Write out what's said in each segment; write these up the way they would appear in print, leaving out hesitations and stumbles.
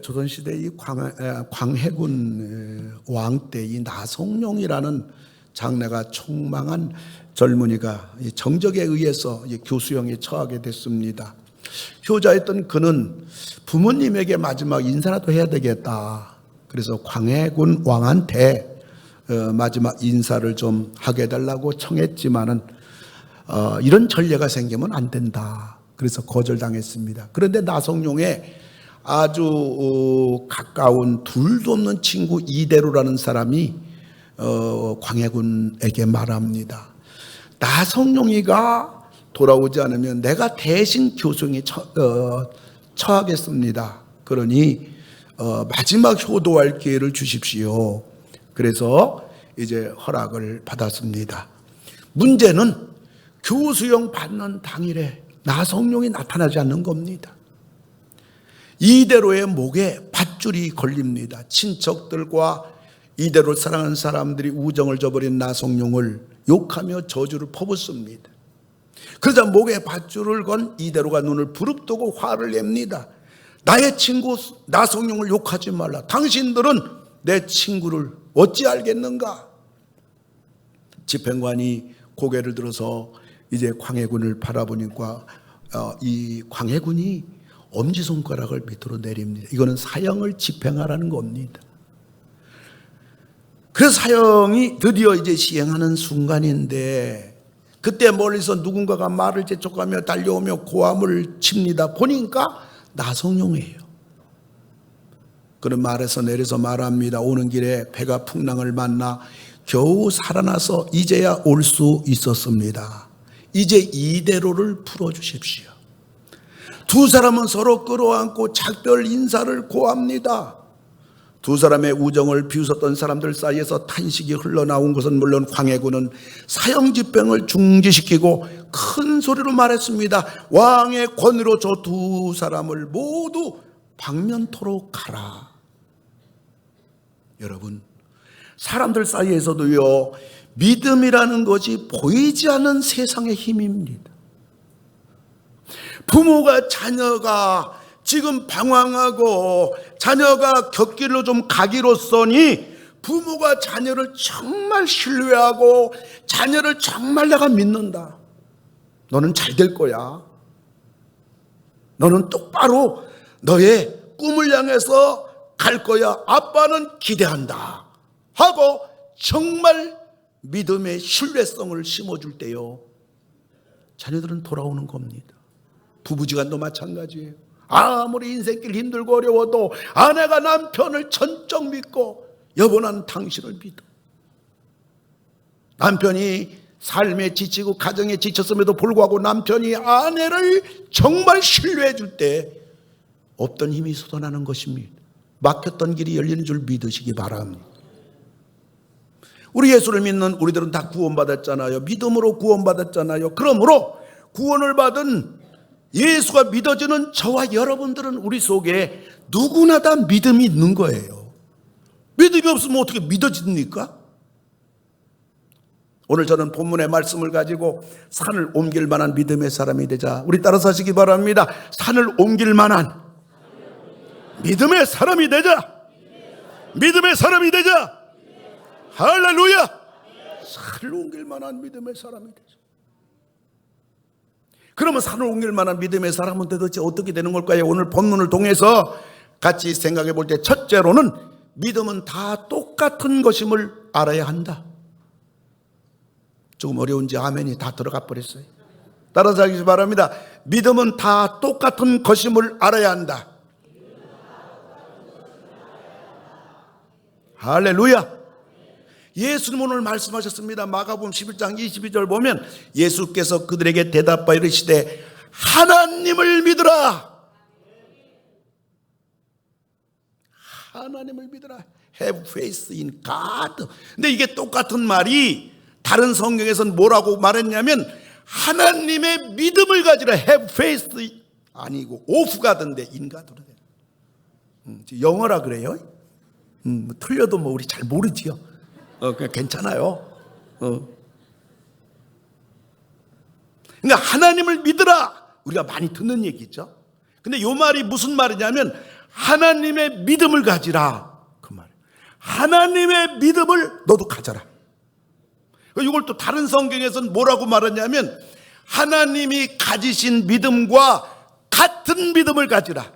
조선시대 이 광해군 왕 때 이 나성룡이라는 장래가 총망한 젊은이가 정적에 의해서 교수형에 처하게 됐습니다. 효자였던 그는 부모님에게 마지막 인사라도 해야 되겠다. 그래서 광해군 왕한테 마지막 인사를 좀 하게 해달라고 청했지만은 이런 전례가 생기면 안 된다. 그래서 거절당했습니다. 그런데 나성룡의 아주 가까운 둘도 없는 친구 이대로라는 사람이 광해군에게 말합니다. 나성룡이가 돌아오지 않으면 내가 대신 교수형에 처하겠습니다. 그러니 마지막 효도할 기회를 주십시오. 그래서 이제 허락을 받았습니다. 문제는 교수형 받는 당일에 나성룡이 나타나지 않는 겁니다. 이대로의 목에 밧줄이 걸립니다. 친척들과 이대로 사랑하는 사람들이 우정을 저버린 나성룡을 욕하며 저주를 퍼붓습니다. 그러자 목에 밧줄을 건 이대로가 눈을 부릅뜨고 화를 냅니다. 나의 친구 나성룡을 욕하지 말라. 당신들은 내 친구를 어찌 알겠는가? 집행관이 고개를 들어서 이제 광해군을 바라보니까 이 광해군이 엄지손가락을 밑으로 내립니다. 이거는 사형을 집행하라는 겁니다. 그래서 사형이 드디어 이제 시행하는 순간인데 그때 멀리서 누군가가 말을 재촉하며 달려오며 고함을 칩니다. 보니까 나성룡이에요. 그는 말에서 내려서 말합니다. 오는 길에 배가 풍랑을 만나 겨우 살아나서 이제야 올 수 있었습니다. 이제 이대로를 풀어주십시오. 두 사람은 서로 끌어안고 작별 인사를 고합니다. 두 사람의 우정을 비웃었던 사람들 사이에서 탄식이 흘러나온 것은 물론 광해군은 사형 집행을 중지시키고 큰 소리로 말했습니다. 왕의 권위로 저 두 사람을 모두 방면토로 가라. 여러분, 사람들 사이에서도요, 믿음이라는 것이 보이지 않는 세상의 힘입니다. 부모가 자녀가 지금 방황하고 자녀가 곁길로 좀 가기로서니 부모가 자녀를 정말 신뢰하고 자녀를 정말 내가 믿는다. 너는 잘 될 거야. 너는 똑바로 너의 꿈을 향해서 갈 거야. 아빠는 기대한다. 하고 정말 믿음의 신뢰성을 심어줄 때요, 자녀들은 돌아오는 겁니다. 부부지간도 마찬가지예요. 아무리 인생길 힘들고 어려워도 아내가 남편을 전적 믿고 여보 난 당신을 믿어. 남편이 삶에 지치고 가정에 지쳤음에도 불구하고 남편이 아내를 정말 신뢰해 줄 때 없던 힘이 쏟아나는 것입니다. 막혔던 길이 열리는 줄 믿으시기 바랍니다. 우리 예수를 믿는 우리들은 다 구원받았잖아요. 믿음으로 구원받았잖아요. 그러므로 구원을 받은 예수가 믿어지는 저와 여러분들은 우리 속에 누구나 다 믿음이 있는 거예요. 믿음이 없으면 어떻게 믿어집니까? 오늘 저는 본문의 말씀을 가지고 산을 옮길 만한 믿음의 사람이 되자 우리 따라서 하시기 바랍니다. 산을 옮길 만한 믿음의 사람이 되자. 믿음의 사람이 되자. 할렐루야. 산을 옮길 만한 믿음의 사람이 되자. 그러면 산을 옮길 만한 믿음의 사람은 도대체 어떻게 되는 걸까요? 오늘 본문을 통해서 같이 생각해 볼 때 첫째로는 믿음은 다 똑같은 것임을 알아야 한다. 조금 어려운지 아멘이 다 들어가 버렸어요. 따라서 하시기 바랍니다. 믿음은 다 똑같은 것임을 알아야 한다. 할렐루야. 예수님 오늘 말씀하셨습니다. 마가복음 11장 22절 보면 예수께서 그들에게 대답하여 이르시되 하나님을 믿으라. 하나님을 믿으라. Have faith in God. 근데 이게 똑같은 말이 다른 성경에서는 뭐라고 말했냐면 하나님의 믿음을 가지라. Have faith 아니고 of God인데 in God로 돼요. 영어라 그래요. 틀려도 뭐 우리 잘 모르지요. 그냥 괜찮아요. 그러니까 하나님을 믿으라. 우리가 많이 듣는 얘기죠. 근데 이 말이 무슨 말이냐면 하나님의 믿음을 가지라. 그 말이에요. 하나님의 믿음을 너도 가져라. 이걸 또 다른 성경에서는 뭐라고 말하냐면 하나님이 가지신 믿음과 같은 믿음을 가지라.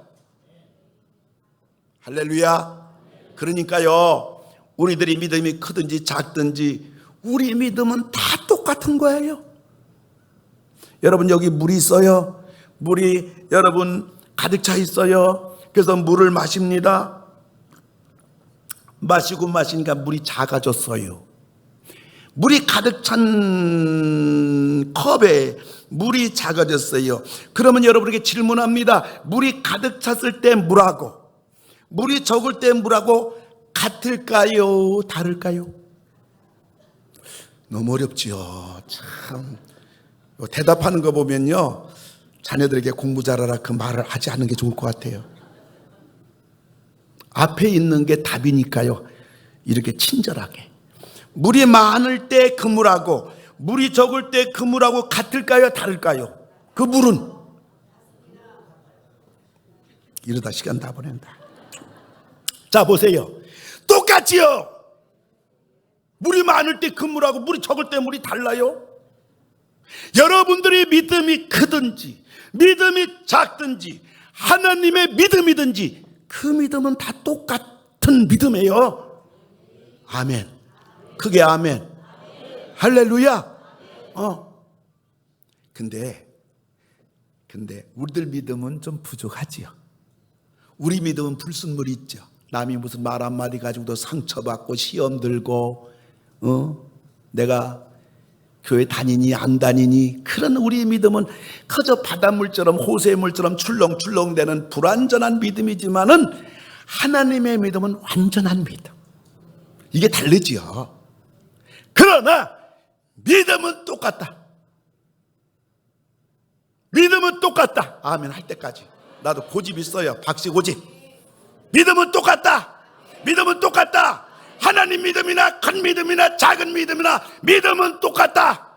할렐루야. 그러니까요, 우리들이 믿음이 크든지 작든지 우리 믿음은 다 똑같은 거예요. 여러분, 여기 물이 있어요. 물이 여러분 가득 차 있어요. 그래서 물을 마십니다. 마시고 마시니까 물이 작아졌어요. 물이 가득 찬 컵에 물이 작아졌어요. 그러면 여러분에게 질문합니다. 물이 가득 찼을 때 물하고 물이 적을 때 물하고 같을까요? 다를까요? 너무 어렵지요. 참 대답하는 거 보면요, 자녀들에게 공부 잘하라 그 말을 하지 않는 게 좋을 것 같아요. 앞에 있는 게 답이니까요, 이렇게 친절하게. 물이 많을 때 그 물하고 물이 적을 때 그 물하고 같을까요? 다를까요? 그 물은 이러다 시간 다 보낸다. 자, 보세요. 똑같지요. 물이 많을 때 그 물하고 물이 적을 때 물이 달라요. 여러분들이 믿음이 크든지 믿음이 작든지 하나님의 믿음이든지 그 믿음은 다 똑같은 믿음이에요. 아멘. 크게 아멘. 할렐루야. 근데 우리들 믿음은 좀 부족하지요. 우리 믿음은 불순물이 있죠. 남이 무슨 말 한마디 가지고도 상처받고 시험 들고 내가 교회 다니니 안 다니니, 그런 우리 믿음은 그저 바닷물처럼 호수물처럼 출렁출렁대는 불완전한 믿음이지만은 하나님의 믿음은 완전한 믿음. 이게 다르지요. 그러나 믿음은 똑같다. 믿음은 똑같다. 아멘 할 때까지 나도 고집 있어요. 박씨 고집. 믿음은 똑같다. 믿음은 똑같다. 하나님 믿음이나 큰 믿음이나 작은 믿음이나 믿음은 똑같다.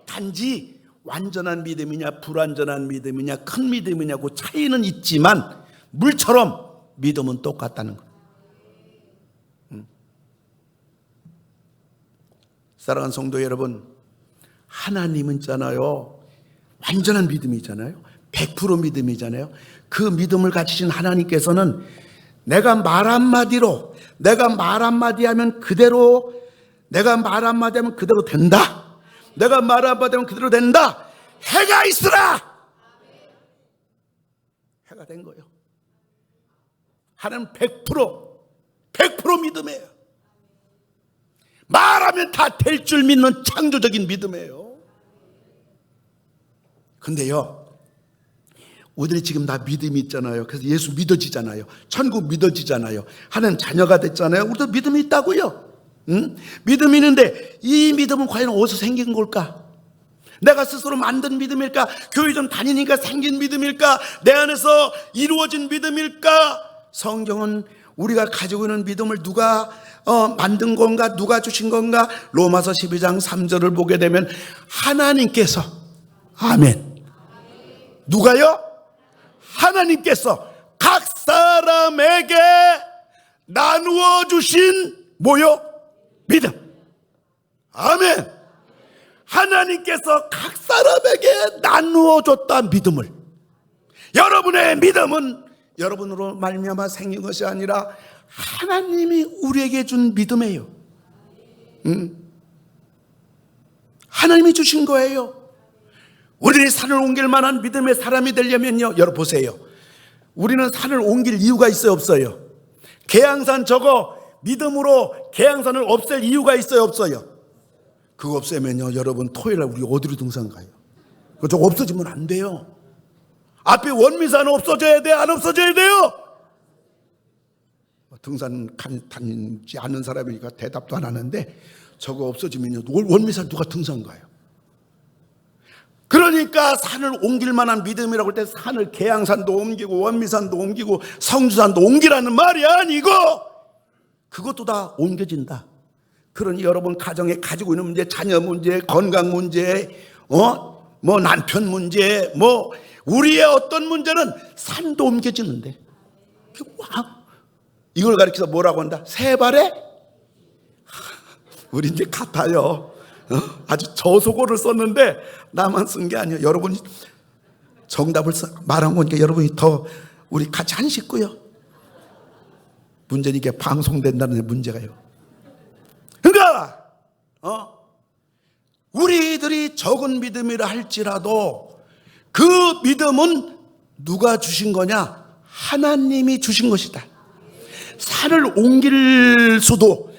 단지 완전한 믿음이냐 불완전한 믿음이냐 큰 믿음이냐고 차이는 있지만 물처럼 믿음은 똑같다는 거예요. 사랑하는 성도 여러분, 하나님은 있잖아요, 완전한 믿음이잖아요. 100% 믿음이잖아요. 그 믿음을 가지신 하나님께서는 내가 말 한마디로, 내가 말 한마디 하면 그대로, 내가 말 한마디 하면 그대로 된다. 내가 말 한마디 하면 그대로 된다. 해가 있으라. 해가 된 거예요. 하나님 100% 믿음이에요. 말하면 다 될 줄 믿는 창조적인 믿음이에요. 근데요, 우리들이 지금 다 믿음이 있잖아요. 그래서 예수 믿어지잖아요. 천국 믿어지잖아요. 하나님 자녀가 됐잖아요. 우리도 믿음이 있다고요. 믿음이 있는데 이 믿음은 과연 어디서 생긴 걸까? 내가 스스로 만든 믿음일까? 교회 좀 다니니까 생긴 믿음일까? 내 안에서 이루어진 믿음일까? 성경은 우리가 가지고 있는 믿음을 누가 만든 건가? 누가 주신 건가? 로마서 12장 3절을 보게 되면 하나님께서, 아멘. 누가요? 하나님께서 각 사람에게 나누어 주신 뭐요? 믿음. 아멘. 하나님께서 각 사람에게 나누어 줬다 믿음을. 여러분의 믿음은 여러분으로 말미암아 생긴 것이 아니라 하나님이 우리에게 준 믿음이에요. 하나님이 주신 거예요. 우리들이 산을 옮길 만한 믿음의 사람이 되려면요, 여러분 보세요. 우리는 산을 옮길 이유가 있어요, 없어요? 계양산 저거 믿음으로 계양산을 없앨 이유가 있어요, 없어요? 그거 없애면요, 여러분 토요일날 우리 어디로 등산 가요? 그거 저거 없어지면 안 돼요. 앞에 원미산 없어져야 돼, 안 없어져야 돼요? 등산 다니지 않는 사람이니까 대답도 안 하는데, 저거 없어지면요, 원미산 누가 등산 가요? 그러니까 산을 옮길 만한 믿음이라고 할 때 산을 계양산도 옮기고 원미산도 옮기고 성주산도 옮기라는 말이 아니고 그것도 다 옮겨진다. 그러니 여러분 가정에 가지고 있는 문제, 자녀 문제, 건강 문제, 뭐 남편 문제, 뭐 우리의 어떤 문제는 산도 옮겨지는데 와, 이걸 가리켜서 뭐라고 한다? 세 발에? 우리 이제 같아요. 아주 저속어를 썼는데 나만 쓴 게 아니에요. 여러분이 정답을 말한 거니까 여러분이 더 우리 같이 한 식구요. 문제는 이게 방송된다는 문제가요. 그러니까 우리들이 적은 믿음이라 할지라도 그 믿음은 누가 주신 거냐? 하나님이 주신 것이다. 산을 옮길 수도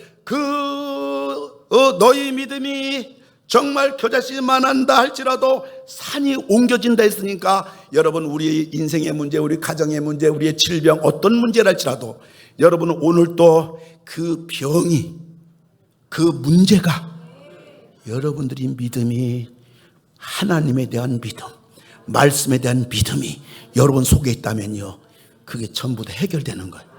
너희 믿음이 정말 겨자씨만 한다 할지라도 산이 옮겨진다 했으니까 여러분, 우리 인생의 문제, 우리 가정의 문제, 우리의 질병, 어떤 문제라 할지라도 여러분은 오늘 또 그 병이, 그 문제가 여러분들이 믿음이, 하나님에 대한 믿음, 말씀에 대한 믿음이 여러분 속에 있다면요, 그게 전부 다 해결되는 거예요.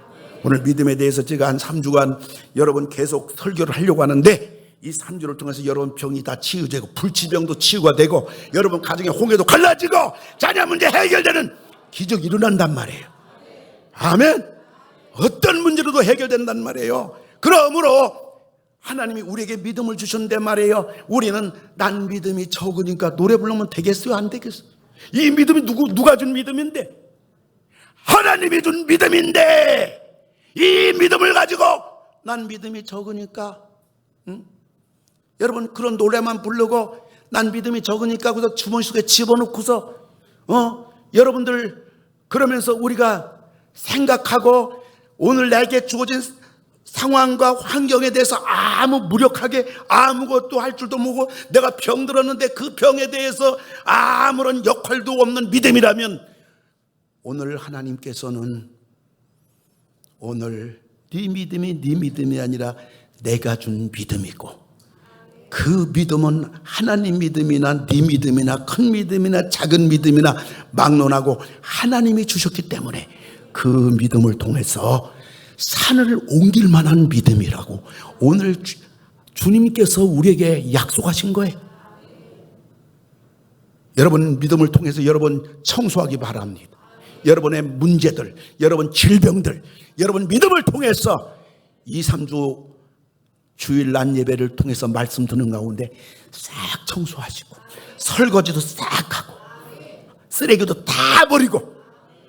오늘 믿음에 대해서 제가 한 3주간 여러분 계속 설교를 하려고 하는데, 이 3주를 통해서 여러분 병이 다 치유되고 불치병도 치유가 되고 여러분 가정의 홍해도 갈라지고 자녀 문제 해결되는 기적이 일어난단 말이에요. 아멘. 어떤 문제로도 해결된단 말이에요. 그러므로 하나님이 우리에게 믿음을 주셨는데 말이에요, 우리는 난 믿음이 적으니까 노래 부르면 되겠어요? 안 되겠어요? 이 믿음이 누가 준 믿음인데? 하나님이 준 믿음인데, 이 믿음을 가지고 난 믿음이 적으니까, 여러분 그런 노래만 부르고 난 믿음이 적으니까 그래서 주머니 속에 집어넣고서 여러분들 그러면서 우리가 생각하고 오늘 내게 주어진 상황과 환경에 대해서 아무 무력하게 아무것도 할 줄도 모르고 내가 병들었는데 그 병에 대해서 아무런 역할도 없는 믿음이라면, 오늘 하나님께서는 오늘 네 믿음이 아니라 내가 준 믿음이고, 그 믿음은 하나님 믿음이나 네 믿음이나 큰 믿음이나 작은 믿음이나 막론하고 하나님이 주셨기 때문에 그 믿음을 통해서 산을 옮길 만한 믿음이라고 오늘 주님께서 우리에게 약속하신 거예요. 여러분 믿음을 통해서 여러분 청소하기 바랍니다. 여러분의 문제들, 여러분 질병들, 여러분 믿음을 통해서 2, 3주 주일 낮 예배를 통해서 말씀 듣는 가운데 싹 청소하시고 설거지도 싹 하고 쓰레기도 다 버리고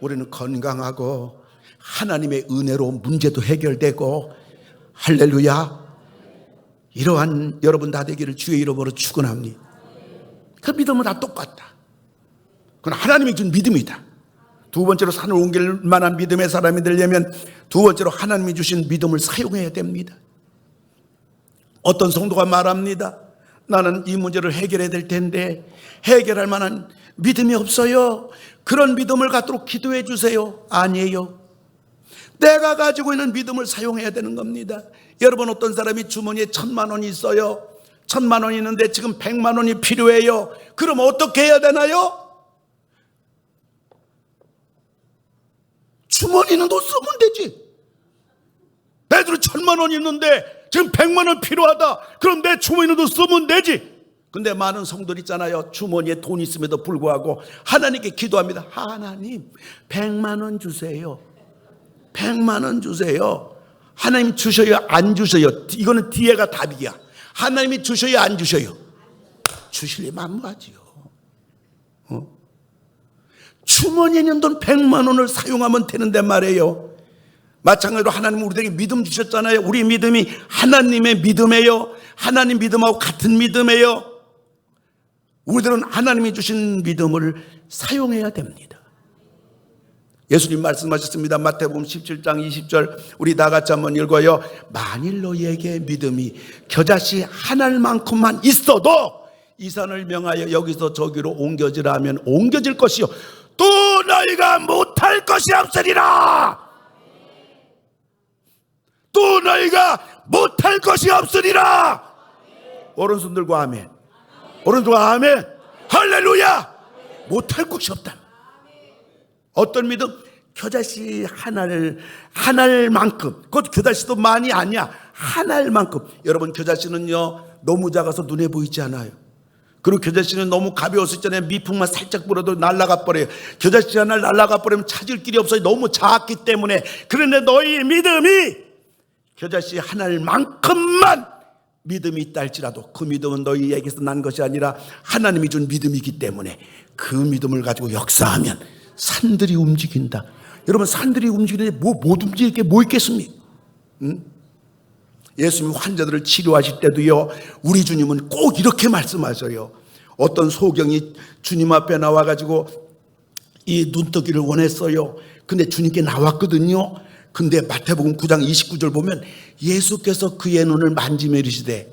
우리는 건강하고 하나님의 은혜로 문제도 해결되고, 할렐루야, 이러한 여러분 다 되기를 주의 이름으로 축원합니다. 그 믿음은 다 똑같다. 그건 하나님이 준 믿음이다. 두 번째로 산을 옮길 만한 믿음의 사람이 되려면 두 번째로 하나님이 주신 믿음을 사용해야 됩니다. 어떤 성도가 말합니다. 나는 이 문제를 해결해야 될 텐데 해결할 만한 믿음이 없어요. 그런 믿음을 갖도록 기도해 주세요. 아니에요. 내가 가지고 있는 믿음을 사용해야 되는 겁니다. 여러분, 어떤 사람이 주머니에 1,000만 원이 있어요. 1,000만 원이 있는데 지금 100만 원이 필요해요. 그럼 어떻게 해야 되나요? 주머니는 너 쓰면 되지. 내 돈에 1,000만 원이 있는데 지금 100만 원 필요하다. 그럼 내 주머니는 너 쓰면 되지. 근데 많은 성도들 있잖아요. 주머니에 돈 있음에도 불구하고 하나님께 기도합니다. 하나님 100만 원 주세요. 100만 원 주세요. 하나님 주셔요, 안 주셔요? 이거는 뒤에가 답이야. 하나님이 주셔요, 안 주셔요? 주실래 만무하지요. 주머니에 있는 돈 100만 원을 사용하면 되는데 말이에요. 마찬가지로 하나님은 우리에게 믿음 주셨잖아요. 우리 믿음이 하나님의 믿음이에요. 하나님 믿음하고 같은 믿음이에요. 우리들은 하나님이 주신 믿음을 사용해야 됩니다. 예수님 말씀하셨습니다. 마태복음 17장 20절 우리 다 같이 한번 읽어요. 만일 너희에게 믿음이 겨자씨 한 알만큼만 있어도 이 산을 명하여 여기서 저기로 옮겨지라 하면 옮겨질 것이요 또 너희가 못할 것이 없으리라. 또 너희가 못할 것이 없으리라. 오른손 들고 아멘. 오른손 들고 아멘. 할렐루야. 못할 것이 없다. 어떤 믿음? 겨자씨 한 알만큼. 그것도 겨자씨도 많이 아니야. 한 알만큼. 여러분 겨자씨는요 너무 작아서 눈에 보이지 않아요. 그리고 겨자씨는 너무 가벼워서 있잖아요. 미풍만 살짝 불어도 날아가 버려요. 겨자씨 하나 날아가 버리면 찾을 길이 없어요. 너무 작기 때문에. 그런데 너희 믿음이 겨자씨 하나만큼만 믿음이 있다 할지라도 그 믿음은 너희에게서 난 것이 아니라 하나님이 준 믿음이기 때문에 그 믿음을 가지고 역사하면 산들이 움직인다. 여러분, 산들이 움직이는데 못 움직일 게 뭐 있겠습니까? 예수님이 환자들을 치료하실 때도요, 우리 주님은 꼭 이렇게 말씀하셔요. 어떤 소경이 주님 앞에 나와가지고 이 눈뜨기를 원했어요. 근데 주님께 나왔거든요. 근데 마태복음 9장 29절 보면 예수께서 그의 눈을 만지며 이르시되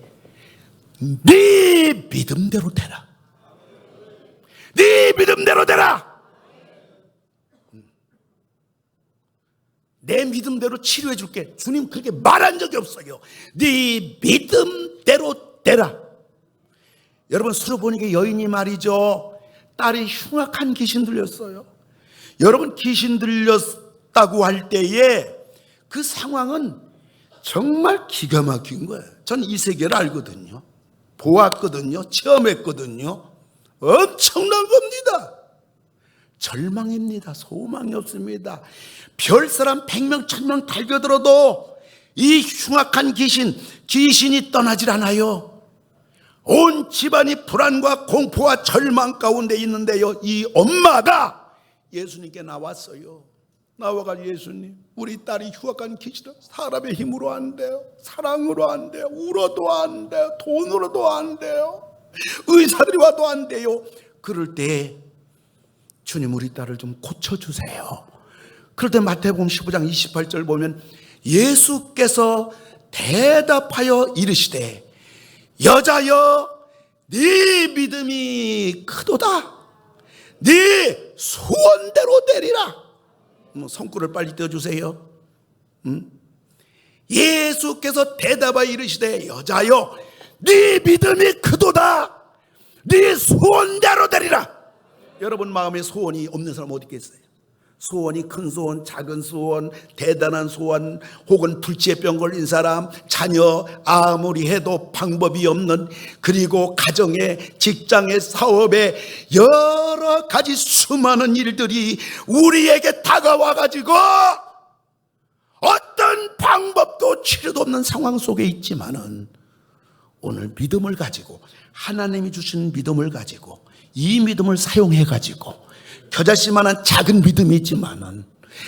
네 믿음대로 되라. 네 믿음대로 되라. 내 믿음대로 치료해 줄게. 주님 그렇게 말한 적이 없어요. 네 믿음대로 되라. 여러분, 수르보니게 여인이 말이죠, 딸이 흉악한 귀신 들렸어요. 여러분, 귀신 들렸다고 할 때에 그 상황은 정말 기가 막힌 거예요. 전 이 세계를 알거든요. 보았거든요. 체험했거든요. 엄청난 겁니다. 절망입니다. 소망이 없습니다. 별사람 100명 1000명 달겨들어도 이 흉악한 귀신이 떠나질 않아요. 온 집안이 불안과 공포와 절망 가운데 있는데요, 이 엄마가 예수님께 나왔어요. 나와가지고 예수님, 우리 딸이 흉악한 귀신은 사람의 힘으로 안 돼요. 사랑으로 안 돼요. 울어도 안 돼요. 돈으로도 안 돼요. 의사들이 와도 안 돼요. 그럴 때 주님, 우리 딸을 좀 고쳐주세요. 그럴 때 마태복음 15장 28절 보면 예수께서 대답하여 이르시되 여자여, 네 믿음이 크도다. 네 소원대로 되리라. 손글을 빨리 떼어주세요. 예수께서 대답하여 이르시되 여자여, 네 믿음이 크도다. 네 소원대로 되리라. 여러분 마음에 소원이 없는 사람 어디 있겠어요? 소원이 큰 소원, 작은 소원, 대단한 소원, 혹은 불치병 걸린 사람, 자녀 아무리 해도 방법이 없는, 그리고 가정에, 직장에, 사업에 여러 가지 수많은 일들이 우리에게 다가와 가지고 어떤 방법도 치료도 없는 상황 속에 있지만은 오늘 믿음을 가지고, 하나님이 주신 믿음을 가지고, 이 믿음을 사용해 가지고, 겨자씨만한 작은 믿음이 있지만은,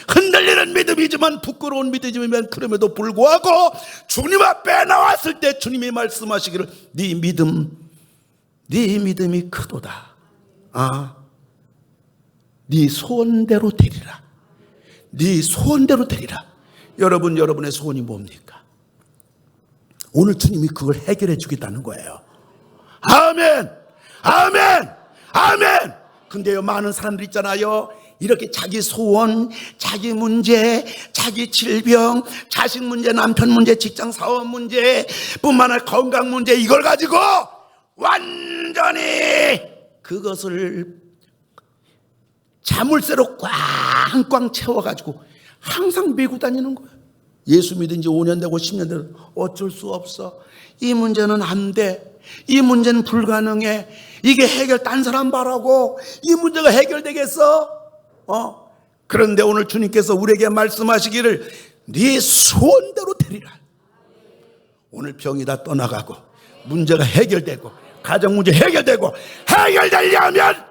흔들리는 믿음이지만, 부끄러운 믿음이지만, 그럼에도 불구하고 주님 앞에 나왔을 때 주님이 말씀하시기를 네 믿음이 크도다. 네 소원대로 되리라. 네 소원대로 되리라. 여러분, 여러분의 소원이 뭡니까? 오늘 주님이 그걸 해결해 주겠다는 거예요. 아멘, 아멘, 아멘. 근데요, 많은 사람들 있잖아요, 이렇게 자기 소원, 자기 문제, 자기 질병, 자식 문제, 남편 문제, 직장 사업 문제, 뿐만 아니라 건강 문제, 이걸 가지고 완전히 그것을 자물쇠로 꽝꽝 채워가지고 항상 메고 다니는 거예요. 예수 믿은 지 5년 되고 10년 되고 어쩔 수 없어. 이 문제는 안 돼. 이 문제는 불가능해. 이게 해결 딴 사람 바라고 이 문제가 해결되겠어? 그런데 오늘 주님께서 우리에게 말씀하시기를 네 소원대로 되리라. 오늘 병이 다 떠나가고 문제가 해결되고 가정 문제 해결되고, 해결되려면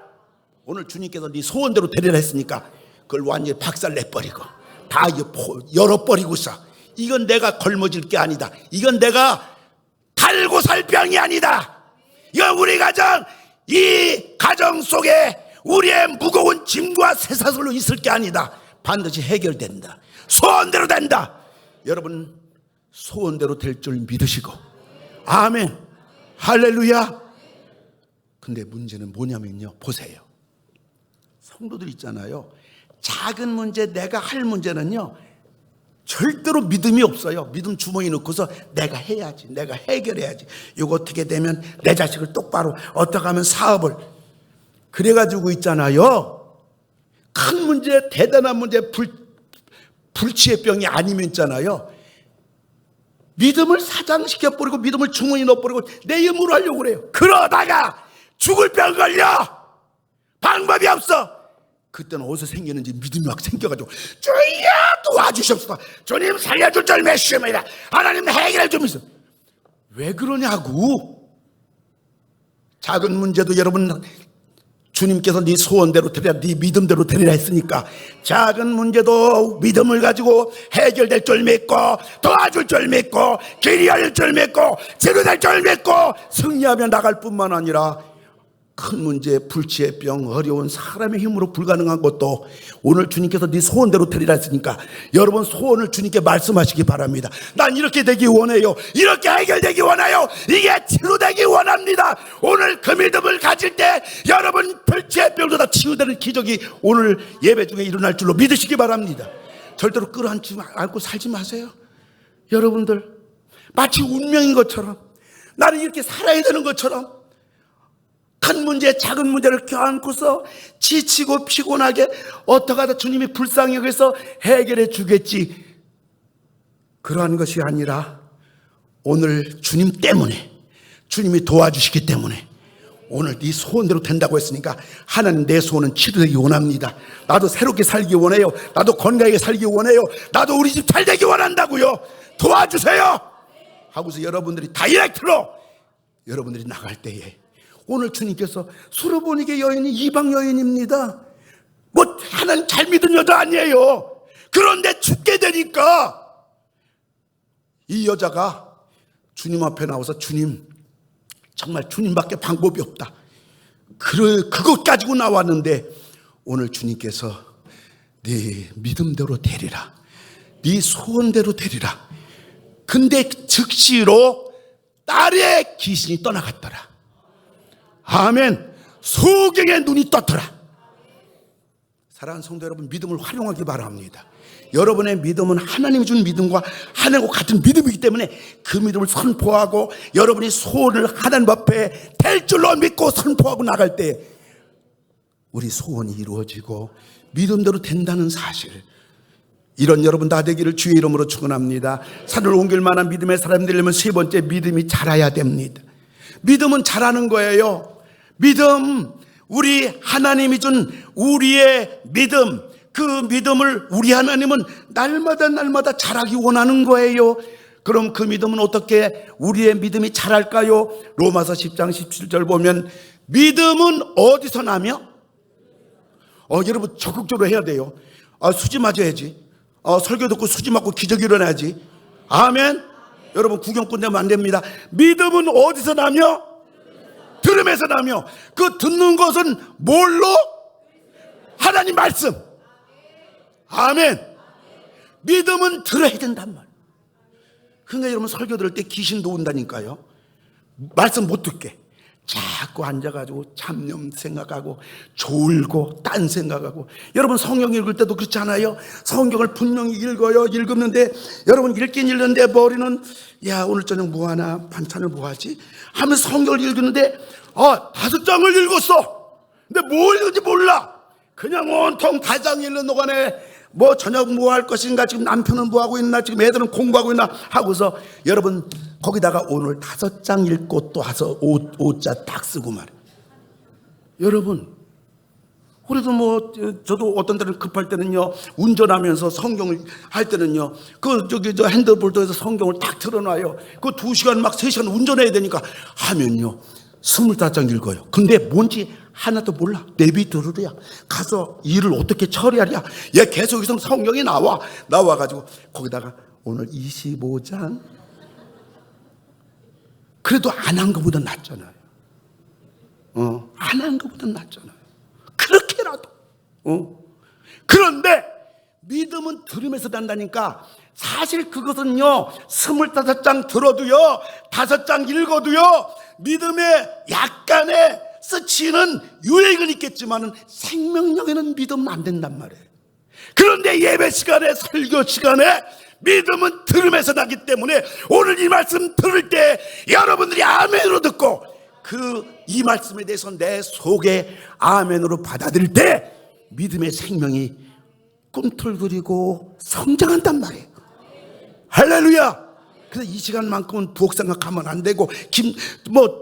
오늘 주님께서 네 소원대로 되리라 했으니까 그걸 완전히 박살내버리고 다 열어버리고서, 이건 내가 걸머질 게 아니다. 이건 내가 달고 살 병이 아니다. 이건 우리 가정, 이 가정 속에 우리의 무거운 짐과 쇠사슬로 있을 게 아니다. 반드시 해결된다. 소원대로 된다. 여러분, 소원대로 될 줄 믿으시고, 아멘, 할렐루야. 근데 문제는 뭐냐면요, 보세요. 성도들 있잖아요, 작은 문제, 내가 할 문제는요 절대로 믿음이 없어요. 믿음 주머니 넣고서 내가 해야지, 내가 해결해야지, 이거 어떻게 되면 내 자식을 똑바로, 어떻게 하면 사업을, 그래가지고 있잖아요, 큰 문제, 대단한 문제, 불치의 병이 아니면 있잖아요, 믿음을 사장시켜버리고 믿음을 주머니 넣어버리고 내 힘으로 하려고 그래요. 그러다가 죽을 병 걸려. 방법이 없어. 그때는 어디서 생기는지 믿음이 막 생겨가지고 주여 도와주시옵소서. 주님 살려줄 줄 믿습니다. 하나님 해결해 줍니다. 왜 그러냐고. 작은 문제도 여러분 주님께서 네 소원대로 되리라, 네 믿음대로 되리라 했으니까 작은 문제도 믿음을 가지고 해결될 줄 믿고 도와줄 줄 믿고 길이 열릴 줄 믿고 치료될 줄 믿고 승리하며 나갈 뿐만 아니라 큰 문제, 불치의 병, 어려운 사람의 힘으로 불가능한 것도 오늘 주님께서 네 소원대로 되리라 했으니까 여러분 소원을 주님께 말씀하시기 바랍니다. 난 이렇게 되기 원해요. 이렇게 해결되기 원해요. 이게 치료되기 원합니다. 오늘 그 믿음을 가질 때 여러분 불치의 병도 다 치유되는 기적이 오늘 예배 중에 일어날 줄로 믿으시기 바랍니다. 절대로 끌어안지 않고 살지 마세요. 여러분들 마치 운명인 것처럼 나는 이렇게 살아야 되는 것처럼 큰 문제, 작은 문제를 껴안고서 지치고 피곤하게 어떻게 하다 주님이 불쌍히 여겨서 해결해 주겠지. 그러한 것이 아니라 오늘 주님 때문에, 주님이 도와주시기 때문에 오늘 네 소원대로 된다고 했으니까 하나님 내 소원은 치료되기 원합니다. 나도 새롭게 살기 원해요. 나도 건강하게 살기 원해요. 나도 우리 집 잘 되기 원한다고요. 도와주세요 하고서 여러분들이 다이렉트로 여러분들이 나갈 때에 오늘 주님께서 수르보니게 여인이 이방 여인입니다. 뭐 하나님 잘 믿은 여자 아니에요. 그런데 죽게 되니까 이 여자가 주님 앞에 나와서 주님, 정말 주님밖에 방법이 없다. 그것 가지고 나왔는데 오늘 주님께서 네 믿음대로 되리라, 네 소원대로 되리라. 근데 즉시로 딸의 귀신이 떠나갔더라. 아멘. 소경의 눈이 떴더라. 사랑하는 성도 여러분, 믿음을 활용하기 바랍니다. 여러분의 믿음은 하나님이 준 믿음과 하나님과 같은 믿음이기 때문에 그 믿음을 선포하고 여러분이 소원을 하나님 앞에 될 줄로 믿고 선포하고 나갈 때 우리 소원이 이루어지고 믿음대로 된다는 사실, 이런 여러분 다 되기를 주의 이름으로 축원합니다. 산을 옮길 만한 믿음의 사람이 되려면 세 번째, 믿음이 자라야 됩니다. 믿음은 자라는 거예요. 믿음, 우리 하나님이 준 우리의 믿음, 그 믿음을 우리 하나님은 날마다 자라기 원하는 거예요. 그럼 그 믿음은 어떻게 우리의 믿음이 자랄까요? 로마서 10장 17절 보면 믿음은 어디서 나며? 여러분 적극적으로 해야 돼요. 수지 맞아야지. 설교 듣고 수지 맞고 기적이 일어나야지. 아멘. 여러분 구경꾼 되면 안 됩니다. 믿음은 어디서 나며? 들음에서 나며. 그 듣는 것은 뭘로? 하나님 말씀. 아멘. 믿음은 들어야 된단 말이에요. 그러니까 여러분 설교 들을 때 귀신도 온다니까요. 말씀 못 듣게 자꾸 앉아가지고 잡념 생각하고 졸고 딴 생각하고. 여러분 성경 읽을 때도 그렇잖아요. 성경을 분명히 읽었는데 여러분 읽긴 읽는데 머리는 야 오늘 저녁 뭐하나, 반찬을 뭐하지 하면서 성경을 읽는데 5장을 읽었어. 근데 뭐 읽는지 몰라. 그냥 온통 5장 읽는 동안에 뭐 저녁 뭐 할 것인가, 지금 남편은 뭐 하고 있나, 지금 애들은 공부하고 있나 하고서 여러분 거기다가 오늘 5장 읽고 또 와서 5자 딱 쓰고 말이에요. 여러분 우리도 뭐 저도 어떤 때는 급할 때는요, 운전하면서 성경을 할 때는요, 저 핸드볼에서 성경을 딱 틀어놔요. 그 2시간 막 3시간 운전해야 되니까 하면요 25장 읽어요. 근데 뭔지 하나도 몰라. 내비 들으랴, 가서 일을 어떻게 처리하랴. 얘 계속 여기서 성경이 나와가지고 거기다가 오늘 25장. 그래도 안 한 것보다 낫잖아요. 안 한 것보다 낫잖아요. 그렇게라도. 그런데 믿음은 들으면서 난다니까. 사실 그것은요 25장 들어도요 5장 읽어도요 믿음에 약간의 스치는 유익은 있겠지만은 생명력에는 믿음은 안 된단 말이에요. 그런데 예배 시간에, 설교 시간에 믿음은 들으면서 나기 때문에 오늘 이 말씀 들을 때 여러분들이 아멘으로 듣고 이 말씀에 대해서 내 속에 아멘으로 받아들일 때 믿음의 생명이 꿈틀거리고 성장한단 말이에요. 할렐루야. 그래서 이 시간만큼은 부엌 생각하면 안 되고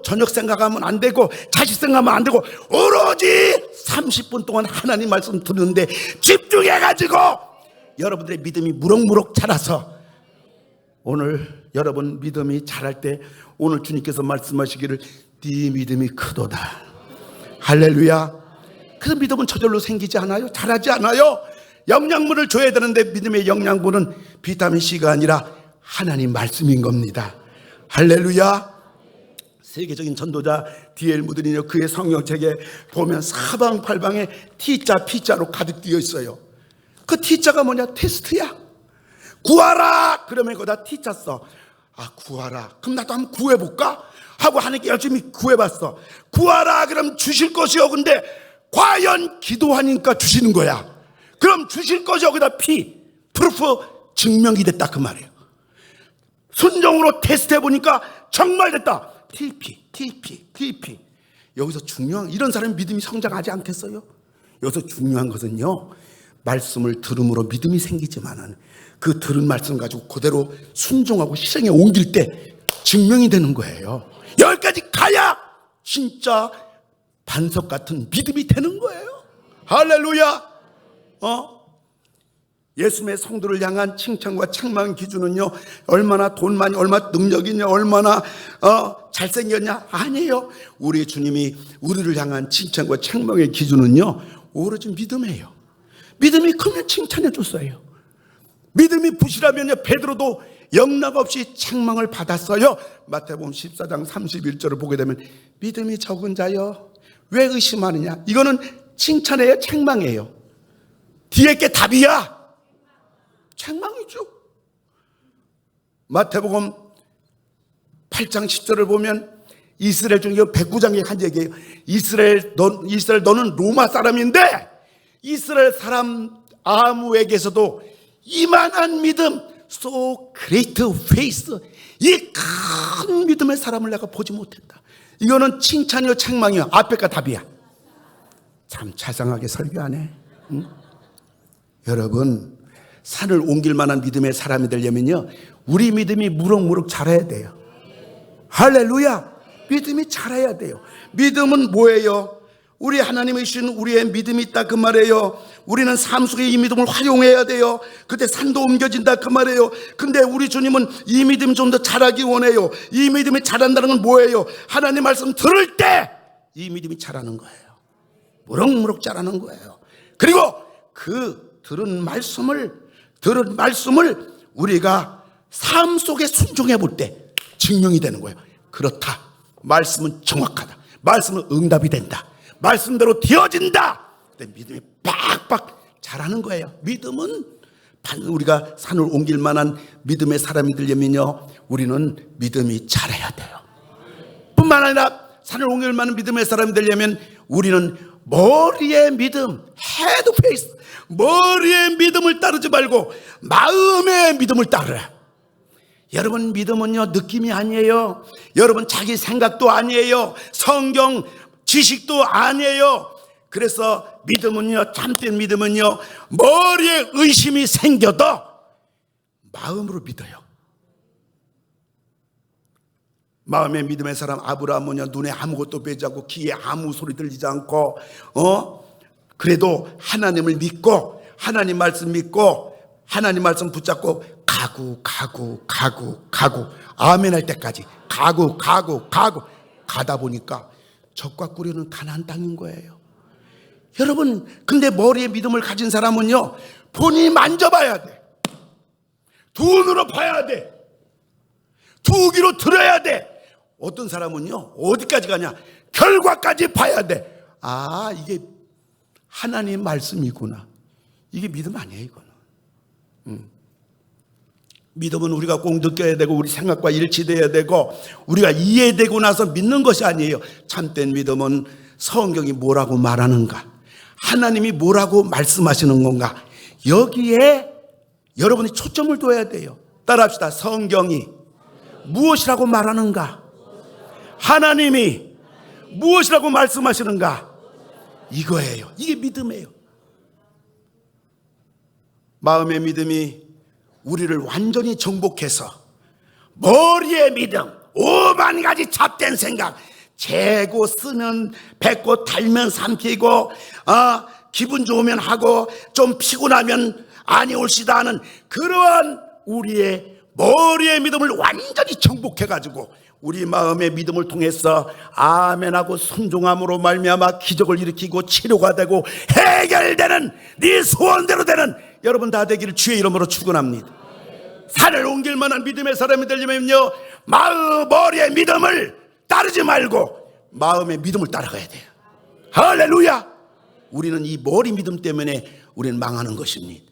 저녁 생각하면 안 되고 자식 생각하면 안 되고 오로지 30분 동안 하나님 말씀 듣는데 집중해가지고 여러분들의 믿음이 무럭무럭 자라서 오늘 여러분 믿음이 자랄 때 오늘 주님께서 말씀하시기를 네 믿음이 크도다. 할렐루야. 그 믿음은 저절로 생기지 않아요? 자라지 않아요? 영양분을 줘야 되는데 믿음의 영양분은 비타민C가 아니라 하나님 말씀인 겁니다. 할렐루야. 세계적인 전도자 D.L. 무드리뉴 그의 성경책에 보면 사방팔방에 T자 P자로 가득 띄어 있어요. 그 T자가 뭐냐? 테스트야. 구하라 그러면 거기다 T자 써. 아, 구하라. 그럼 나도 한번 구해볼까? 하고 하나님께 열심히 구해봤어. 구하라 그럼 주실 것이요. 근데 과연 기도하니까 주시는 거야. 그럼 주실 것이요. 거기다 P 프루프 증명이 됐다 그 말이에요. 순종으로 테스트해보니까 정말 됐다. TP 여기서 중요한 이런 사람이 믿음이 성장하지 않겠어요? 여기서 중요한 것은요, 말씀을 들음으로 믿음이 생기지만은 그 들은 말씀 가지고 그대로 순종하고 실행에 옮길 때 증명이 되는 거예요. 여기까지 가야 진짜 반석 같은 믿음이 되는 거예요. 할렐루야. 예수님의 성도를 향한 칭찬과 책망 기준은요, 얼마나 돈 많이, 얼마나 능력이냐, 얼마나 잘생겼냐 아니에요. 우리 주님이 우리를 향한 칭찬과 책망의 기준은요, 오로지 믿음이에요. 믿음이 크면 칭찬해 줬어요. 믿음이 부실하면요, 베드로도 영락 없이 책망을 받았어요. 마태복음 14장 31절을 보게 되면 믿음이 적은 자여 왜 의심하느냐. 이거는 칭찬이에요, 책망이에요? 뒤에 게 답이야? 책망이죠. 마태복음 8장 10절을 보면 이스라엘 중에 109장에 한 얘기예요. 이스라엘 너는 로마 사람인데 이스라엘 사람 아무에게서도 이만한 믿음, so great faith, 이 큰 믿음의 사람을 내가 보지 못했다. 이거는 칭찬이요 책망이요? 앞에가 답이야. 참 자상하게 설교하네. 응? 여러분, 산을 옮길 만한 믿음의 사람이 되려면요, 우리 믿음이 무럭무럭 자라야 돼요. 할렐루야. 믿음이 자라야 돼요. 믿음은 뭐예요? 우리 하나님이 주신 우리의 믿음이 있다 그 말이에요. 우리는 삶 속에 이 믿음을 활용해야 돼요. 그때 산도 옮겨진다 그 말이에요. 근데 우리 주님은 이 믿음이 좀 더 자라기 원해요. 이 믿음이 자란다는 건 뭐예요? 하나님 말씀 들을 때 이 믿음이 자라는 거예요. 무럭무럭 자라는 거예요. 그리고 그 들은 말씀을 우리가 삶 속에 순종해 볼 때 증명이 되는 거예요. 그렇다. 말씀은 정확하다. 말씀은 응답이 된다. 말씀대로 되어진다. 그때 믿음이 빡빡 자라는 거예요. 믿음은 우리가 산을 옮길 만한 믿음의 사람이 되려면요, 우리는 믿음이 자라야 돼요. 뿐만 아니라 산을 옮길 만한 믿음의 사람이 되려면 우리는 머리의 믿음, 헤드 페이스, 머리의 믿음을 따르지 말고 마음의 믿음을 따르라. 여러분, 믿음은요 느낌이 아니에요. 여러분, 자기 생각도 아니에요. 성경 지식도 아니에요. 그래서 믿음은요, 참된 믿음은요, 머리에 의심이 생겨도 마음으로 믿어요. 마음의 믿음의 사람 아브라함은요, 눈에 아무것도 보이지 않고 귀에 아무 소리 들리지 않고 그래도 하나님을 믿고 하나님 말씀 믿고 하나님 말씀 붙잡고 가고 아멘 할 때까지 가고 가다 보니까 적과 꾸려는 가나안 땅인 거예요. 여러분, 근데 머리에 믿음을 가진 사람은요, 본인이 만져봐야 돼. 두 눈으로 봐야 돼. 두 귀로 들어야 돼. 어떤 사람은요, 어디까지 가냐, 결과까지 봐야 돼. 아, 이게 하나님 말씀이구나. 이게 믿음 아니에요, 이거는. 믿음은 우리가 꼭 느껴야 되고 우리 생각과 일치돼야 되고 우리가 이해되고 나서 믿는 것이 아니에요. 참된 믿음은 성경이 뭐라고 말하는가, 하나님이 뭐라고 말씀하시는 건가, 여기에 여러분이 초점을 둬야 돼요. 따라합시다. 성경이 무엇이라고 말하는가, 하나님이 무엇이라고 말씀하시는가, 이거예요. 이게 믿음이에요. 마음의 믿음이 우리를 완전히 정복해서 머리의 믿음, 오만 가지 잡된 생각, 재고 쓰면 뱉고 달면 삼키고 기분 좋으면 하고 좀 피곤하면 아니 올시다 하는 그러한 우리의 머리의 믿음을 완전히 정복해가지고 우리 마음의 믿음을 통해서 아멘하고 순종함으로 말미암아 기적을 일으키고 치료가 되고 해결되는 네 소원대로 되는 여러분 다 되기를 주의 이름으로 축원합니다. 산을 옮길 만한 믿음의 사람이 되려면요, 머리의 믿음을 따르지 말고 마음의 믿음을 따라가야 돼요. 할렐루야. 우리는 이 머리 믿음 때문에 우리는 망하는 것입니다.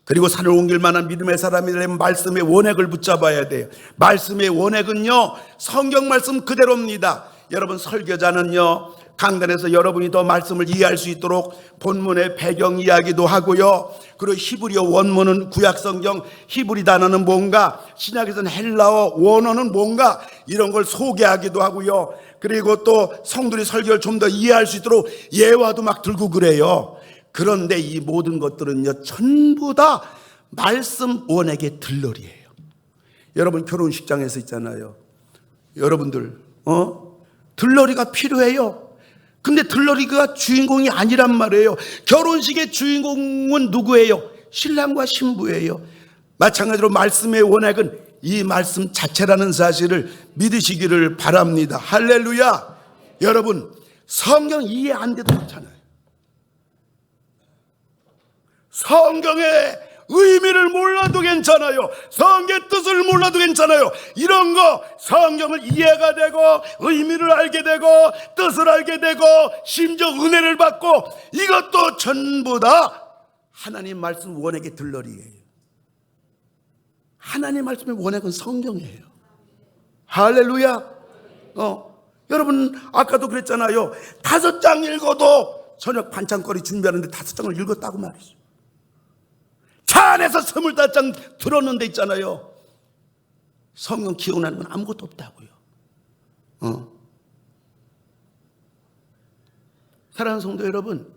그리고 산을 옮길 만한 믿음의 사람이 되려면 말씀의 원액을 붙잡아야 돼요. 말씀의 원액은요, 성경 말씀 그대로입니다. 여러분, 설교자는요, 강단에서 여러분이 더 말씀을 이해할 수 있도록 본문의 배경 이야기도 하고요, 그리고 히브리어 원문은 구약성경 히브리 단어는 뭔가, 신약에서는 헬라어 원어는 뭔가, 이런 걸 소개하기도 하고요, 그리고 또 성도들이 설교를 좀 더 이해할 수 있도록 예화도 막 들고 그래요. 그런데 이 모든 것들은요, 전부 다 말씀 원액의 들러리예요. 여러분, 결혼식장에서 있잖아요. 여러분들 들러리가 필요해요. 근데 들러리가 주인공이 아니란 말이에요. 결혼식의 주인공은 누구예요? 신랑과 신부예요. 마찬가지로 말씀의 원액은 이 말씀 자체라는 사실을 믿으시기를 바랍니다. 할렐루야. 여러분, 성경 이해 안 돼도 괜찮아요. 성경의 의미를 몰라도 괜찮아요. 성경의 뜻을 몰라도 괜찮아요. 이런 거 성경을 이해가 되고 의미를 알게 되고 뜻을 알게 되고 심지어 은혜를 받고, 이것도 전부 다 하나님 말씀 원액의 들러리예요. 하나님 말씀의 원액은 성경이에요. 할렐루야. 여러분, 아까도 그랬잖아요. 5장 읽어도 저녁 반찬거리 준비하는데 5장을 읽었다고 말이죠. 차 안에서 25장 들었는데 있잖아요, 성경 기억나는 건 아무것도 없다고요. 사랑하는 성도 여러분,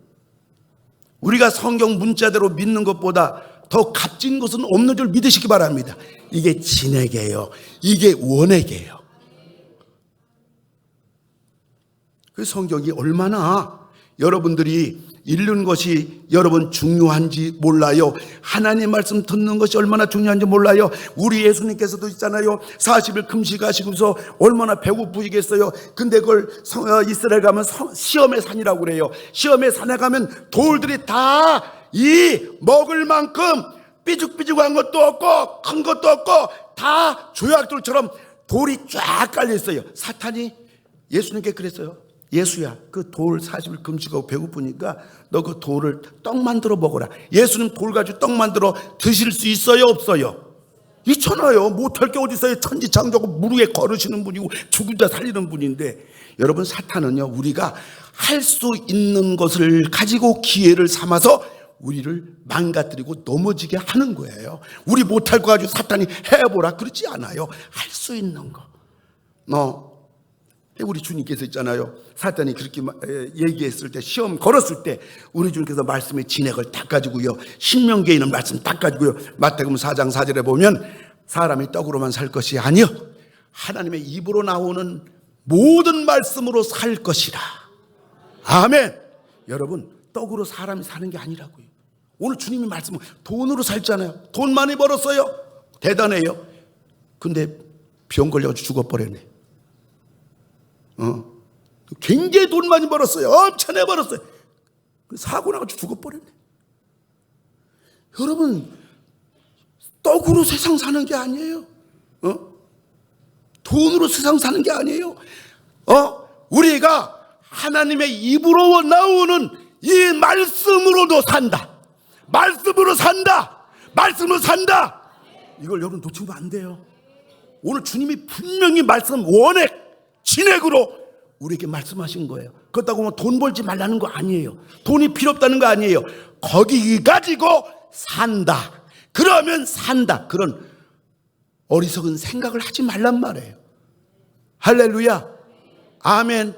우리가 성경 문자대로 믿는 것보다 더 값진 것은 없는 줄 믿으시기 바랍니다. 이게 진액이에요. 이게 원액이에요. 그 성경이 얼마나 여러분들이 읽는 것이 여러분 중요한지 몰라요. 하나님 말씀 듣는 것이 얼마나 중요한지 몰라요. 우리 예수님께서도 있잖아요, 40일 금식하시고서 얼마나 배고프시겠어요. 근데 그걸 이스라엘 가면 시험의 산이라고 그래요. 시험의 산에 가면 돌들이 다 이 먹을 만큼 삐죽삐죽한 것도 없고 큰 것도 없고 다 조약돌처럼 돌이 쫙 깔려 있어요. 사탄이 예수님께 그랬어요. 예수야, 그 돌 40일 금식하고 배고프니까 너 그 돌을 떡 만들어 먹어라. 예수님 돌 가지고 떡 만들어 드실 수 있어요, 없어요? 있잖아요. 못할 게 어디 있어요. 천지창조하고 물 위에 걸으시는 분이고 죽은 자 살리는 분인데, 여러분, 사탄은요, 우리가 할 수 있는 것을 가지고 기회를 삼아서 우리를 망가뜨리고 넘어지게 하는 거예요. 우리 못할 거 가지고 사탄이 해보라 그러지 않아요. 할 수 있는 거. 우리 주님께서 있잖아요, 사탄이 그렇게 얘기했을 때, 시험 걸었을 때 우리 주님께서 말씀의 진액을 닦아주고요, 신명기에 있는 말씀 닦아주고요, 마태복음 4장 4절에 보면 사람이 떡으로만 살 것이 아니요 하나님의 입으로 나오는 모든 말씀으로 살 것이라. 아멘. 여러분, 떡으로 사람이 사는 게 아니라고요. 오늘 주님이 말씀은 돈으로 살잖아요. 돈 많이 벌었어요. 대단해요. 근데 병 걸려가지고 죽어버렸네. 굉장히 돈 많이 벌었어요. 엄청나게 벌었어요. 사고 나가지고 죽어버렸네. 여러분, 떡으로 세상 사는 게 아니에요. 돈으로 세상 사는 게 아니에요. 우리가 하나님의 입으로 나오는 이 말씀으로도 산다. 말씀으로 산다. 말씀으로 산다. 이걸 여러분 놓치면 안 돼요. 오늘 주님이 분명히 말씀 원액, 진액으로 우리에게 말씀하신 거예요. 그렇다고 뭐 돈 벌지 말라는 거 아니에요. 돈이 필요 없다는 거 아니에요. 거기 가지고 산다. 그러면 산다. 그런 어리석은 생각을 하지 말란 말이에요. 할렐루야. 아멘.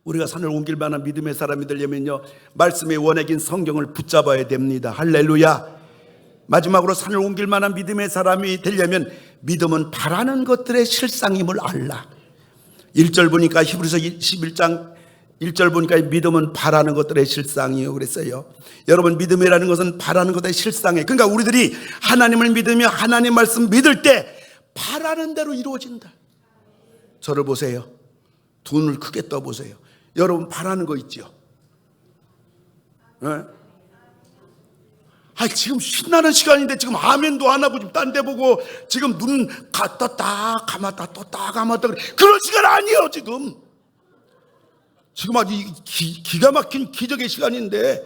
우리가 산을 옮길 만한 믿음의 사람이 되려면요, 말씀의 원액인 성경을 붙잡아야 됩니다. 할렐루야. 마지막으로 산을 옮길 만한 믿음의 사람이 되려면 믿음은 바라는 것들의 실상임을 알라. 1절 보니까 히브리서 11장 1절 보니까 믿음은 바라는 것들의 실상이요 그랬어요. 여러분, 믿음이라는 것은 바라는 것의 실상이에요. 그러니까 우리들이 하나님을 믿으며 하나님 말씀 믿을 때 바라는 대로 이루어진다. 저를 보세요. 두 눈을 크게 떠보세요. 여러분 바라는 거 있죠? 네? 지금 신나는 시간인데 지금 아멘도 안 하고 지금 딴 데 보고 지금 눈 떴다 감았다 떴다 감았다 그런 시간 아니에요. 지금 아주 기가 막힌 기적의 시간인데,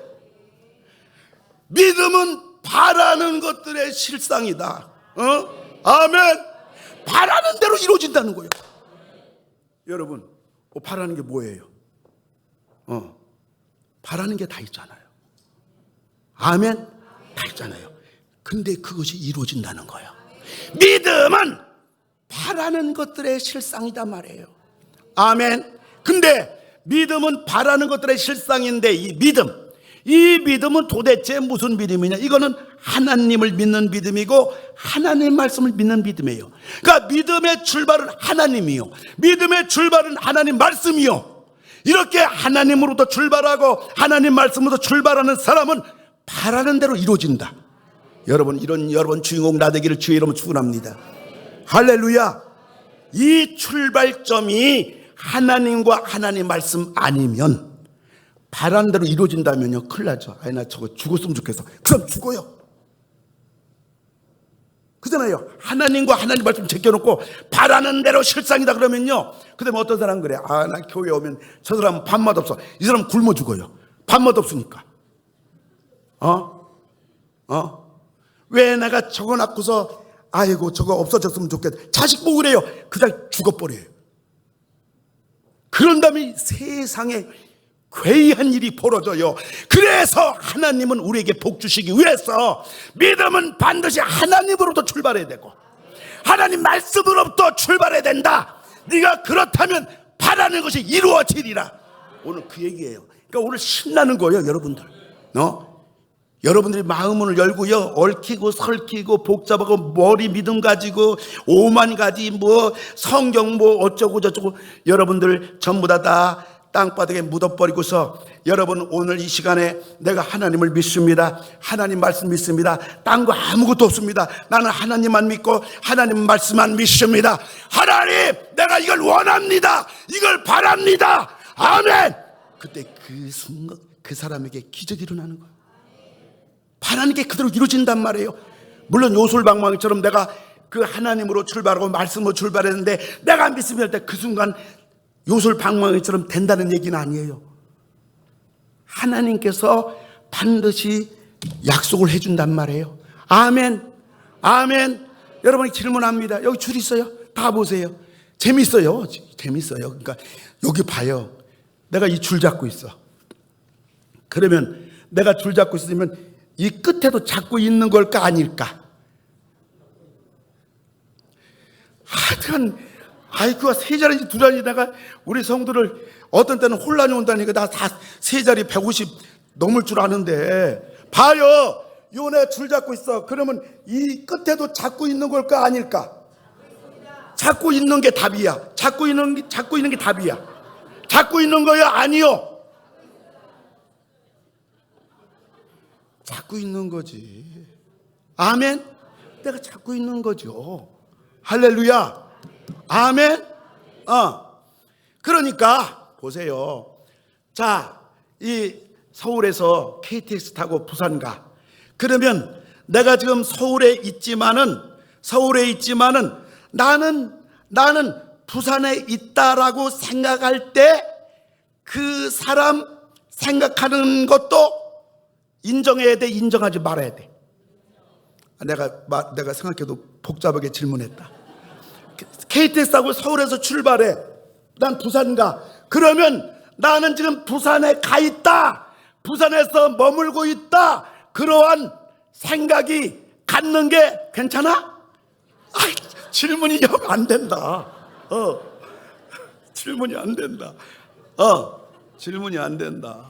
믿음은 바라는 것들의 실상이다. 아멘. 바라는 대로 이루어진다는 거예요. 여러분, 바라는 게 뭐예요? 바라는 게 다 있잖아요. 아멘. 다 있잖아요. 근데 그것이 이루어진다는 거예요. 믿음은 바라는 것들의 실상이다 말이에요. 아멘. 근데 믿음은 바라는 것들의 실상인데 이 믿음은 도대체 무슨 믿음이냐? 이거는 하나님을 믿는 믿음이고 하나님 말씀을 믿는 믿음이에요. 그러니까 믿음의 출발은 하나님이요, 믿음의 출발은 하나님 말씀이요. 이렇게 하나님으로부터 출발하고 하나님 말씀으로부터 출발하는 사람은 바라는 대로 이루어진다. 여러분, 이런 여러분 주인공 나 되기를 주의 이름으로 축원합니다. 할렐루야. 이 출발점이 하나님과 하나님 말씀 아니면, 바라는 대로 이루어진다면요, 큰일 나죠. 나 저거 죽었으면 좋겠어. 그럼 죽어요. 그잖아요. 하나님과 하나님 말씀 제껴놓고 바라는 대로 실상이다 그러면요, 그 다음에 어떤 사람은 그래. 나 교회 오면 저 사람은 밥맛 없어. 이 사람은 굶어 죽어요. 밥맛 없으니까. 왜 내가 저거 낳고서 아이고 저거 없어졌으면 좋겠다. 자식 보고 그래요. 그 자식 죽어버려요. 그런 다음에 세상에 괴이한 일이 벌어져요. 그래서 하나님은 우리에게 복 주시기 위해서 믿음은 반드시 하나님으로부터 출발해야 되고 하나님 말씀으로부터 출발해야 된다. 네가 그렇다면 바라는 것이 이루어지리라. 오늘 그 얘기예요. 그러니까 오늘 신나는 거예요, 여러분들. 여러분들이 마음을 열고요, 얽히고 설키고 복잡하고 머리 믿음 가지고 오만 가지 성경 어쩌고 저쩌고 여러분들 전부 다 땅바닥에 묻어버리고서, 여러분 오늘 이 시간에 내가 하나님을 믿습니다. 하나님 말씀 믿습니다. 딴 거 아무것도 없습니다. 나는 하나님만 믿고 하나님 말씀만 믿습니다. 하나님, 내가 이걸 원합니다. 이걸 바랍니다. 아멘. 그때 그 순간 그 사람에게 기적이 일어나는 거예요. 바라는 게 그대로 이루어진단 말이에요. 물론 요술방망이처럼 내가 그 하나님으로 출발하고 말씀으로 출발했는데 내가 믿으면 할 때 그 순간 요술방망이처럼 된다는 얘기는 아니에요. 하나님께서 반드시 약속을 해준단 말이에요. 아멘. 아멘. 여러분이 질문합니다. 여기 줄 있어요? 다 보세요. 재밌어요. 그러니까 여기 봐요. 내가 이 줄 잡고 있어. 그러면 내가 줄 잡고 있으면 이 끝에도 잡고 있는 걸까 아닐까? 하여튼 아이쿠가 세 자리인지 두 자리인지 내가 우리 성도를 어떤 때는 혼란이 온다니까 나 다 세 자리 150 넘을 줄 아는데 봐요. 요네 줄 잡고 있어. 그러면 이 끝에도 잡고 있는 걸까 아닐까? 잡고 있는 게 답이야. 잡고 있는 게 답이야. 잡고 있는 거야 아니요? 잡고 있는 거지. 아멘. 내가 잡고 있는 거죠. 할렐루야. 아멘. 그러니까 보세요. 자, 이 서울에서 KTX 타고 부산 가. 그러면 내가 지금 서울에 있지만은 나는 부산에 있다라고 생각할 때 그 사람 생각하는 것도 인정해야 돼, 인정하지 말아야 돼. 내가 생각해도 복잡하게 질문했다. KTX 타고 서울에서 출발해. 난 부산 가. 그러면 나는 지금 부산에 가 있다. 부산에서 머물고 있다. 그러한 생각이 갖는 게 괜찮아? 질문이 안 된다. 질문이 안 된다. 질문이 안 된다.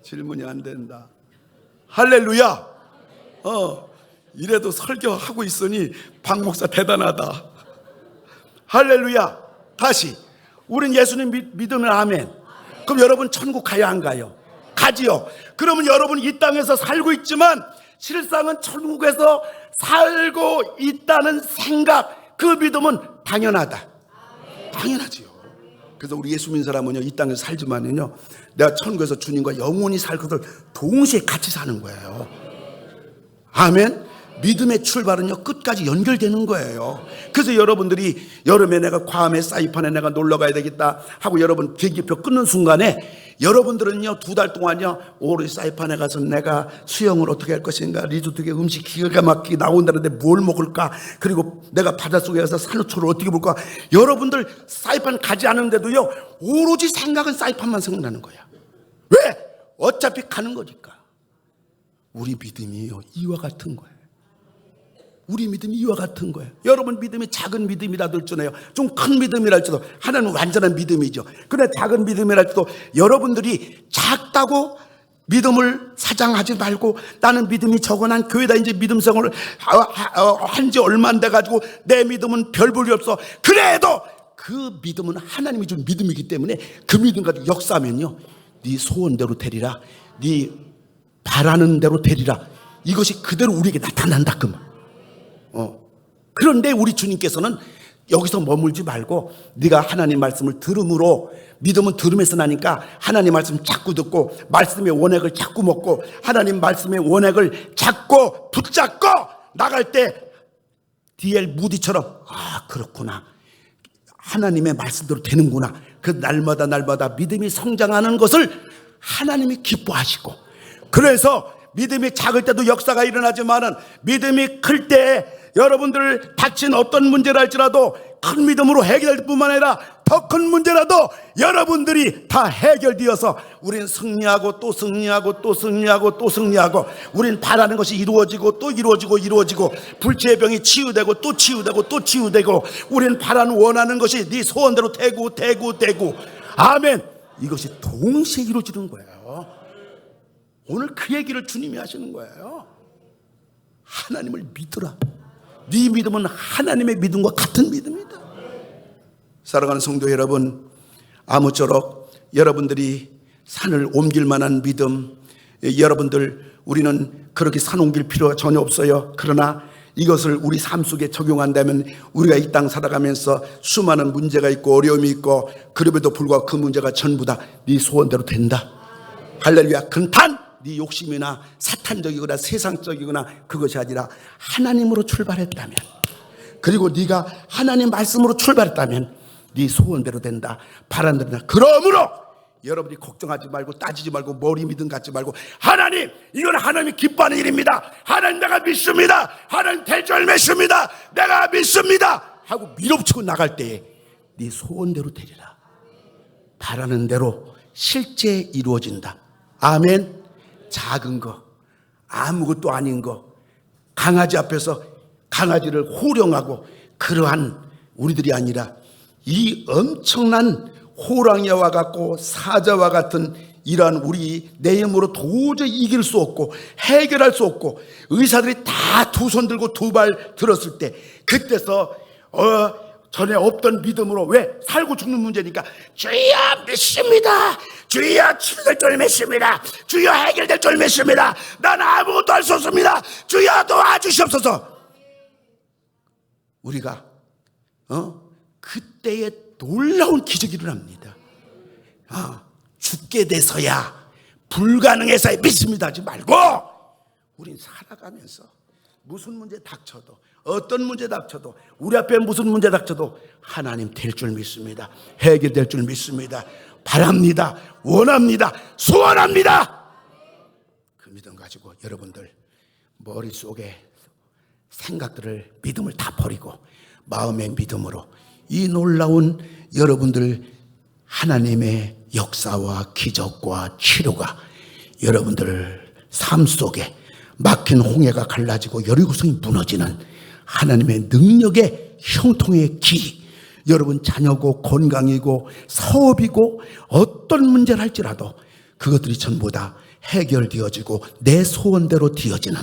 질문이 안 된다. 할렐루야. 이래도 설교하고 있으니 박 목사 대단하다. 할렐루야. 다시 우린 예수님 믿으면 아멘. 그럼 여러분 천국 가야 안 가요? 가지요. 그러면 여러분 이 땅에서 살고 있지만 실상은 천국에서 살고 있다는 생각, 그 믿음은 당연하다. 당연하지요. 그래서 우리 예수 믿는 사람은요, 이 땅에서 살지만은요, 내가 천국에서 주님과 영원히 살 것을 동시에 같이 사는 거예요. 아멘. 믿음의 출발은요, 끝까지 연결되는 거예요. 그래서 여러분들이 여름에 내가 괌에 사이판에 내가 놀러 가야 되겠다 하고 여러분 비행기표 끊는 순간에 여러분들은요, 2달 동안요, 오리 사이판에 가서 내가 수영을 어떻게 할 것인가, 리조트에 음식 기가 막히게 나온다는데 뭘 먹을까, 그리고 내가 바닷속에 가서 산호초를 어떻게 볼까. 여러분들 사이판 가지 않은데도요, 오로지 생각은 사이판만 생각나는 거야. 왜? 어차피 가는 거니까. 우리 믿음이요, 이와 같은 거예요. 우리 믿음이 이와 같은 거예요. 여러분 믿음이 작은 믿음이라도 할지라도, 좀 큰 믿음이라 할지라도, 하나는 완전한 믿음이죠. 그런데 작은 믿음이라 할지라도 여러분들이 작다고 믿음을 사장하지 말고, 나는 믿음이 적어, 난 교회다 이제 믿음 생활을 한지 얼마 안 돼가지고 내 믿음은 별 볼일 없어. 그래도 그 믿음은 하나님이 준 믿음이기 때문에 그 믿음 가지고 역사하면요, 네 소원대로 되리라, 네 바라는 대로 되리라. 이것이 그대로 우리에게 나타난다 그 말. 그런데 우리 주님께서는 여기서 머물지 말고, 네가 하나님 말씀을 들음으로, 믿음은 들음에서 나니까 하나님 말씀 자꾸 듣고 말씀의 원액을 자꾸 먹고 하나님 말씀의 원액을 자꾸 붙잡고 나갈 때 D.L. 무디처럼, 아 그렇구나, 하나님의 말씀대로 되는구나. 그 날마다 믿음이 성장하는 것을 하나님이 기뻐하시고, 그래서 믿음이 작을 때도 역사가 일어나지만은 믿음이 클 때 여러분들 닥친 어떤 문제를 할지라도 큰 믿음으로 해결될 뿐만 아니라 더 큰 문제라도 여러분들이 다 해결되어서 우린 승리하고 또 승리하고 또 승리하고 또 승리하고, 우린 바라는 것이 이루어지고 또 이루어지고 불치의 병이 치유되고 또 치유되고 또 치유되고, 우린 바라는 원하는 것이 네 소원대로 되고 아멘. 이것이 동시에 이루어지는 거예요. 오늘 그 얘기를 주님이 하시는 거예요. 하나님을 믿으라. 네 믿음은 하나님의 믿음과 같은 믿음이다. 사랑하는 성도 여러분, 아무쪼록 여러분들이 산을 옮길 만한 믿음, 여러분들, 우리는 그렇게 산 옮길 필요가 전혀 없어요. 그러나 이것을 우리 삶 속에 적용한다면 우리가 이 땅 살아가면서 수많은 문제가 있고 어려움이 있고, 그럼에도 불구하고 그 문제가 전부 다 네 소원대로 된다. 할렐루야. 근탄 네 욕심이나 사탄적이거나 세상적이거나 그것이 아니라 하나님으로 출발했다면, 그리고 네가 하나님 말씀으로 출발했다면 네 소원대로 된다. 바라는 대로 된다. 그러므로 여러분이 걱정하지 말고 따지지 말고 머리 믿음 갖지 말고, 하나님, 이건 하나님이 기뻐하는 일입니다. 하나님 내가 믿습니다. 하나님 될 줄 믿습니다. 내가 믿습니다 하고 밀어붙이고 나갈 때에 네 소원대로 되리라. 바라는 대로 실제 이루어진다. 아멘. 작은 거, 아무것도 아닌 거, 강아지 앞에서 강아지를 호령하고 그러한 우리들이 아니라 이 엄청난 호랑이와 같고 사자와 같은 이러한 우리 내 힘으로 도저히 이길 수 없고 해결할 수 없고, 의사들이 다 두 손 들고 두 발 들었을 때, 그때서 전에 없던 믿음으로, 왜? 살고 죽는 문제니까 주여 믿습니다. 주여 치유될 줄 믿습니다. 주여 해결될 줄 믿습니다. 나는 아무것도 할 수 없습니다. 주여 도와주시옵소서. 우리가 그때에 놀라운 기적이 일어납니다. 죽게 돼서야 불가능해서야 믿습니다 하지 말고, 우린 살아가면서 무슨 문제 닥쳐도, 어떤 문제 닥쳐도, 우리 앞에 무슨 문제 닥쳐도 하나님 될 줄 믿습니다. 해결될 줄 믿습니다. 바랍니다. 원합니다. 소원합니다. 그 믿음 가지고 여러분들 머릿속에 생각들을, 믿음을 다 버리고 마음의 믿음으로 이 놀라운 여러분들 하나님의 역사와 기적과 치료가 여러분들 삶 속에 막힌 홍해가 갈라지고 여리고성이 무너지는 하나님의 능력의 형통의 길, 여러분 자녀고 건강이고 사업이고 어떤 문제를 할지라도 그것들이 전부 다 해결되어지고 내 소원대로 되어지는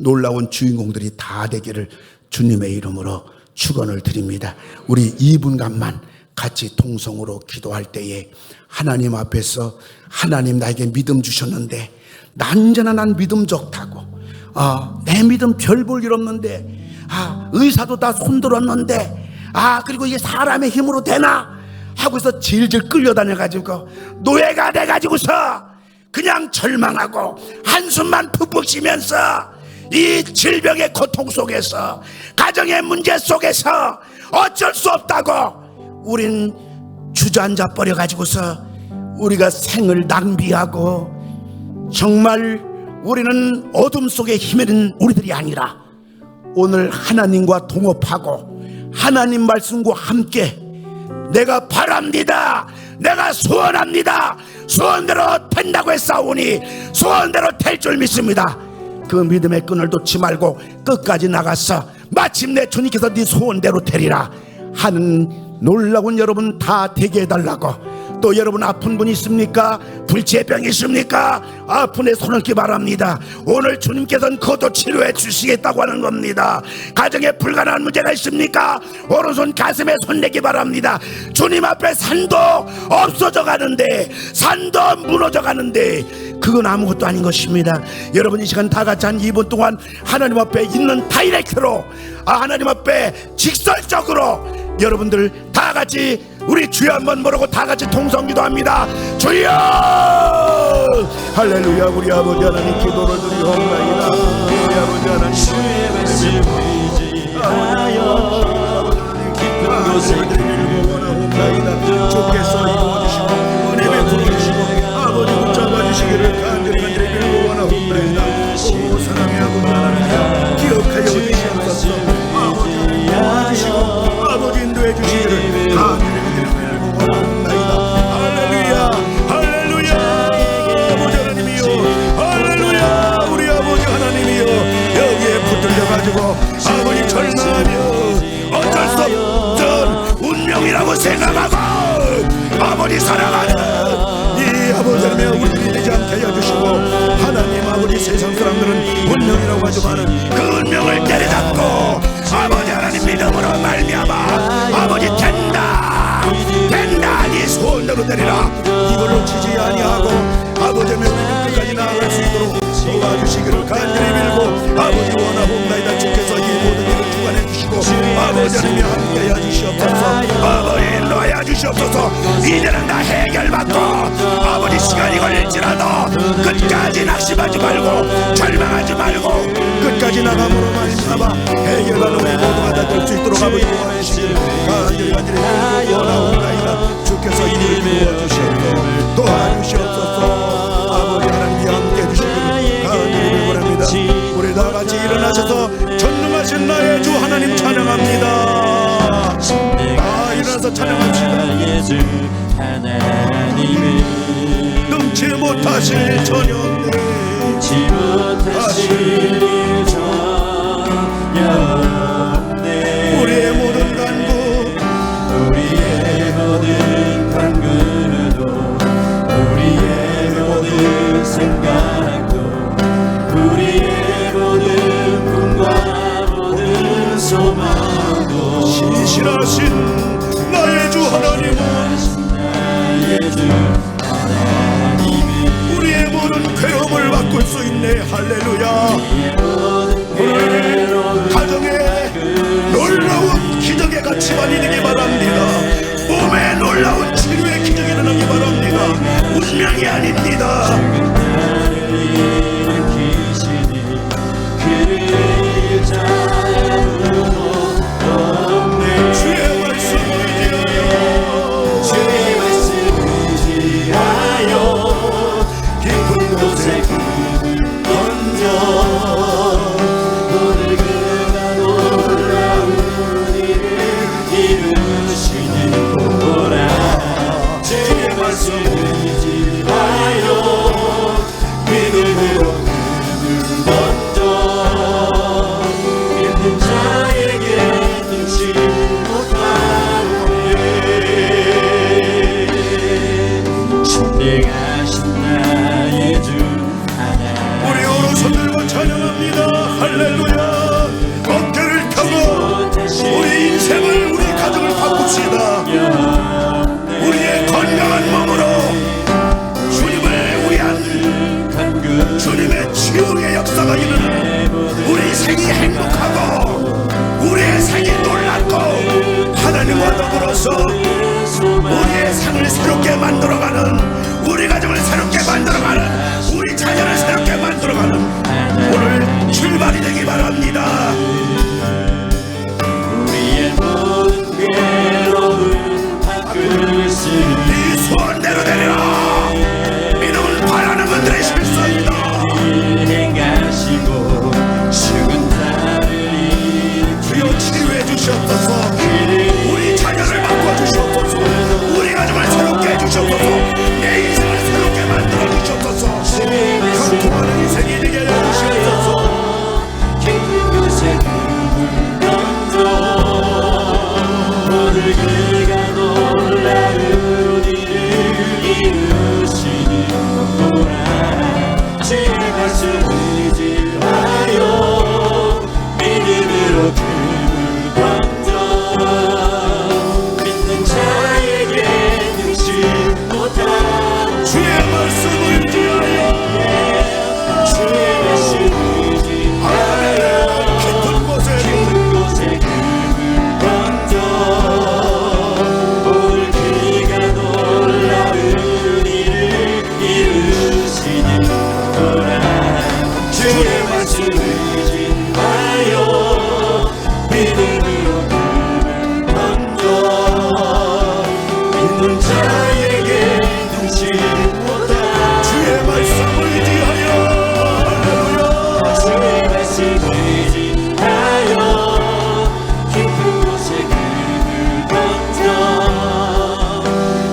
놀라운 주인공들이 다 되기를 주님의 이름으로 축원을 드립니다. 우리 2분간만 같이 통성으로 기도할 때에 하나님 앞에서 하나님 나에게 믿음 주셨는데 난전한 난 믿음 적다고, 내 믿음 별 볼 일 없는데, 의사도 다 손들었는데, 그리고 이게 사람의 힘으로 되나 하고서 질질 끌려다녀가지고 노예가 돼가지고서 그냥 절망하고 한숨만 푹푹 쉬면서 이 질병의 고통 속에서, 가정의 문제 속에서 어쩔 수 없다고 우린 주저앉아 버려가지고서 우리가 생을 낭비하고, 정말 우리는 어둠 속에 헤매는 우리들이 아니라 오늘 하나님과 동업하고 하나님 말씀과 함께 내가 바랍니다, 내가 소원합니다, 소원대로 된다고 했사오니 소원대로 될 줄 믿습니다. 그 믿음의 끈을 놓지 말고 끝까지 나가서 마침내 주님께서 네 소원대로 되리라 하는 놀라운 여러분 다 되게 해달라고. 또 여러분 아픈 분 있습니까? 불치병 있습니까? 아픈 애 손을기 바랍니다. 오늘 주님께서는 그것도 치료해 주시겠다고 하는 겁니다. 가정에 불가능한 문제가 있습니까? 오른손 가슴에 손 내기 바랍니다. 주님 앞에 산도 없어져 가는데, 산도 무너져 가는데 그건 아무것도 아닌 것입니다. 여러분 이 시간 다 같이 한 2분 동안 하나님 앞에 있는 다이렉트로, 하나님 앞에 직설적으로 여러분들 다 같이 우리 주여 한번 모르고 다 같이 통성기도합니다. 주여! 할렐루야. 우리 아버지 하나님 기도를 드리옵나이다. 우리 아버지 하나님 주의 말씀 의지하여 깊은 곳에 들고 원하옵나이다. 주께서 이루어주시고 은혜 베풀어주시고 아버지 붙잡아 주시기를 간절히 빌고 원하옵나이다. 오 사랑의 아버지 하나님 기억하여 주시옵소서. 아버지 하나님 도와주시고 아버지 인도해 주시기를 간절히 가지고 아버지 절망하며 어쩔 수 없던 운명이라고 생각하고 아버지 사랑하는 이 아버지 하나님 우리들이 되지 않게 해주시고, 하나님 아버지 세상 사람들은 운명이라고 하지만 그 운명을 때려잡고 아버지 하나님 믿음으로 말미암아 아버지 된다 네 소원대로 되리라 이걸 놓치지 아니하고 아버지 하나님 우리는 끝까지 나아갈 수 있도록 도와주시기를 간절히 빌고 아버지 원하옵나이다. 주께서 이 모든 일을 주관해 주시고 아버지 하나님이 함께하여 주시옵소서. 아버지 인도하여 주시옵소서. 이제는 다 해결받고 아버지 시간이 걸릴지라도 끝까지 낙심하지 말고 절망하지 말고 끝까지 나감으로 말미암아 해결하는 우리 모두가 다 될 수 있도록 아버지 도와주시기를 간절히 빌고 원하옵나이다. 주께서 이 일을 이루어주시옵소서. 도와주시옵소서. 아버지 하나님이 함께해 주시기를 간절히 빌고랍니다. 우리 다 같이 일어나셔서 전능하신 나의 주 하나님 찬양합니다. 일어나서 찬양합시다. 능치 못하실 일 전혀 없네. 능치 못하실 일 전혀 없네. 우리의 모든 간구 우리의 모든 간구도 우리의 모든 생각도 우리의 모든 꿈과 모든 소망도 신실하신 나의 주 하나님은 우리의 모든 괴로움을 바꿀 수 있네. 할렐루야. 오늘 가정에 놀라운 기적의 가치만 있기 바랍니다. 몸에 놀라운 치료의 기적이 일어나기 바랍니다. 운명이 아닙니다. 주의 말씀을 위하여 주의 말씀을 위하여 깊은 곳에 금을 던져 오늘 그가 놀라운 일을 이루시는 보라. 주의 말씀을 위하여 믿음으로 금을 던져 믿는 자에게 등치 못하네. 신뢰하신 나의 주 하나님 우리 오른손 들고 찬양합니다. 주셔서 우리의 삶을 새롭게 만들어가는, 우리 가정을 새롭게 만들어가는, 우리 자녀를 새롭게 만들어가는 오늘 출발이 되기 바랍니다. 우리의 모든 괴로움 바꿀 수 네 소원대로 되리라. 믿음은 바라는 분들의 실수입니다. 행하시고 죽은 자를 주여 치료해 주시옵소서. 우리 자녀를 바꿔주시옵소서. 우리 가정을 새롭게 해주시옵소서. 내 인생을 새롭게 만들어 주시옵소서. 형통하는 인생이 되게 하여 주시옵소서. 깊은 곳에 금을 던져 오늘 그가 놀라운 일을 이루시는구나. 주의 말씀을 의지하여 믿음으로 금을 던져 믿는 자에게 능치 못한 주의 말씀을 위하여 주의 말씀을 의지하여 깊은 곳에 깊은 곳에 금을 던져 오늘 그가 놀라운 일을 이루시는 거라. 주의 말씀을 의지하여 믿음으로 금을 던져 믿는 자에게 능치 못한 주의 말씀을 위하여 주의 말씀을 의지하여 깊은 곳에 금을 던져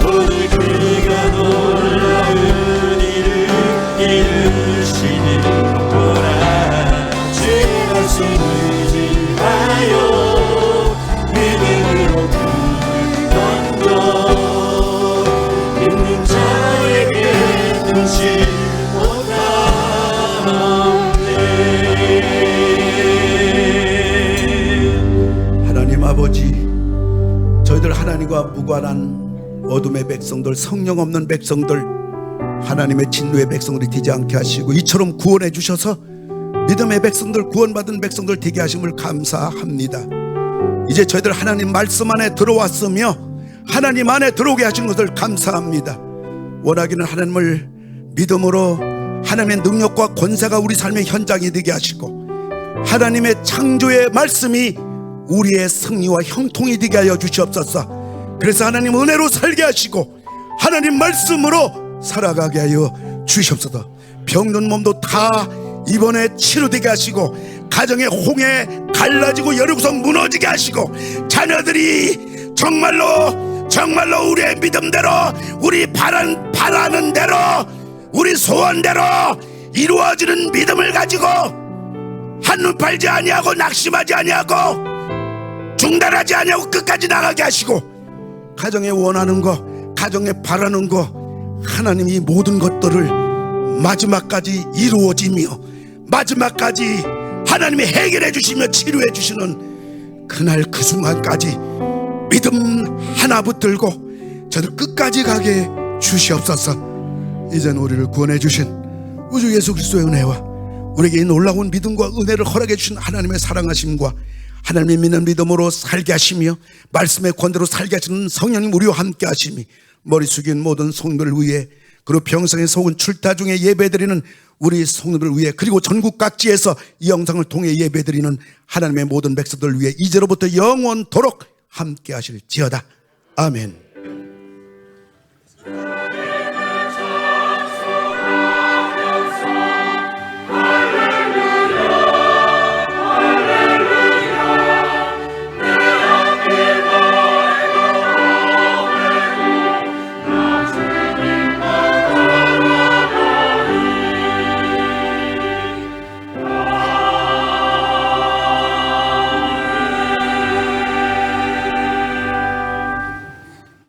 오늘 그가 놀라운 일을 이루시는 거라. 주의 말씀을 의지하여 믿음으로 금을 던져 믿는 자에게 능치 하나님 아버지, 저희들 하나님과 무관한 어둠의 백성들, 성령 없는 백성들, 하나님의 진노의 백성들이 되지 않게 하시고 이처럼 구원해 주셔서 믿음의 백성들, 구원받은 백성들 되게 하심을 감사합니다. 이제 저희들 하나님 말씀 안에 들어왔으며 하나님 안에 들어오게 하신 것을 감사합니다. 원하기는 하나님을 믿음으로 하나님의 능력과 권세가 우리 삶의 현장이 되게 하시고 하나님의 창조의 말씀이 우리의 승리와 형통이 되게 하여 주시옵소서. 그래서 하나님 은혜로 살게 하시고 하나님 말씀으로 살아가게 하여 주시옵소서. 병든 몸도 다 이번에 치료되게 하시고 가정의 홍해 갈라지고 여리고성 무너지게 하시고 자녀들이 정말로 우리의 믿음대로 우리 바라는 대로 우리 소원대로 이루어지는 믿음을 가지고 한눈 팔지 아니하고 낙심하지 아니하고 중단하지 아니하고 끝까지 나가게 하시고 가정에 원하는 거, 가정에 바라는 거, 하나님이 모든 것들을 마지막까지 이루어지며 마지막까지 하나님이 해결해 주시며 치료해 주시는 그날 그 순간까지 믿음 하나 붙들고 저들 끝까지 가게 주시옵소서. 이젠 우리를 구원해 주신 우주 예수 그리스도의 은혜와 우리에게 이 놀라운 믿음과 은혜를 허락해 주신 하나님의 사랑하심과 하나님의 믿는 믿음으로 살게 하시며 말씀의 권대로 살게 하시는 성령님 우리와 함께 하심이 머리 숙인 모든 성도를 위해 그리고 평생에서 혹은 출타 중에 예배드리는 우리 성도를 위해 그리고 전국 각지에서 이 영상을 통해 예배드리는 하나님의 모든 백성들을 위해 이제로부터 영원토록 함께 하실지어다. 아멘.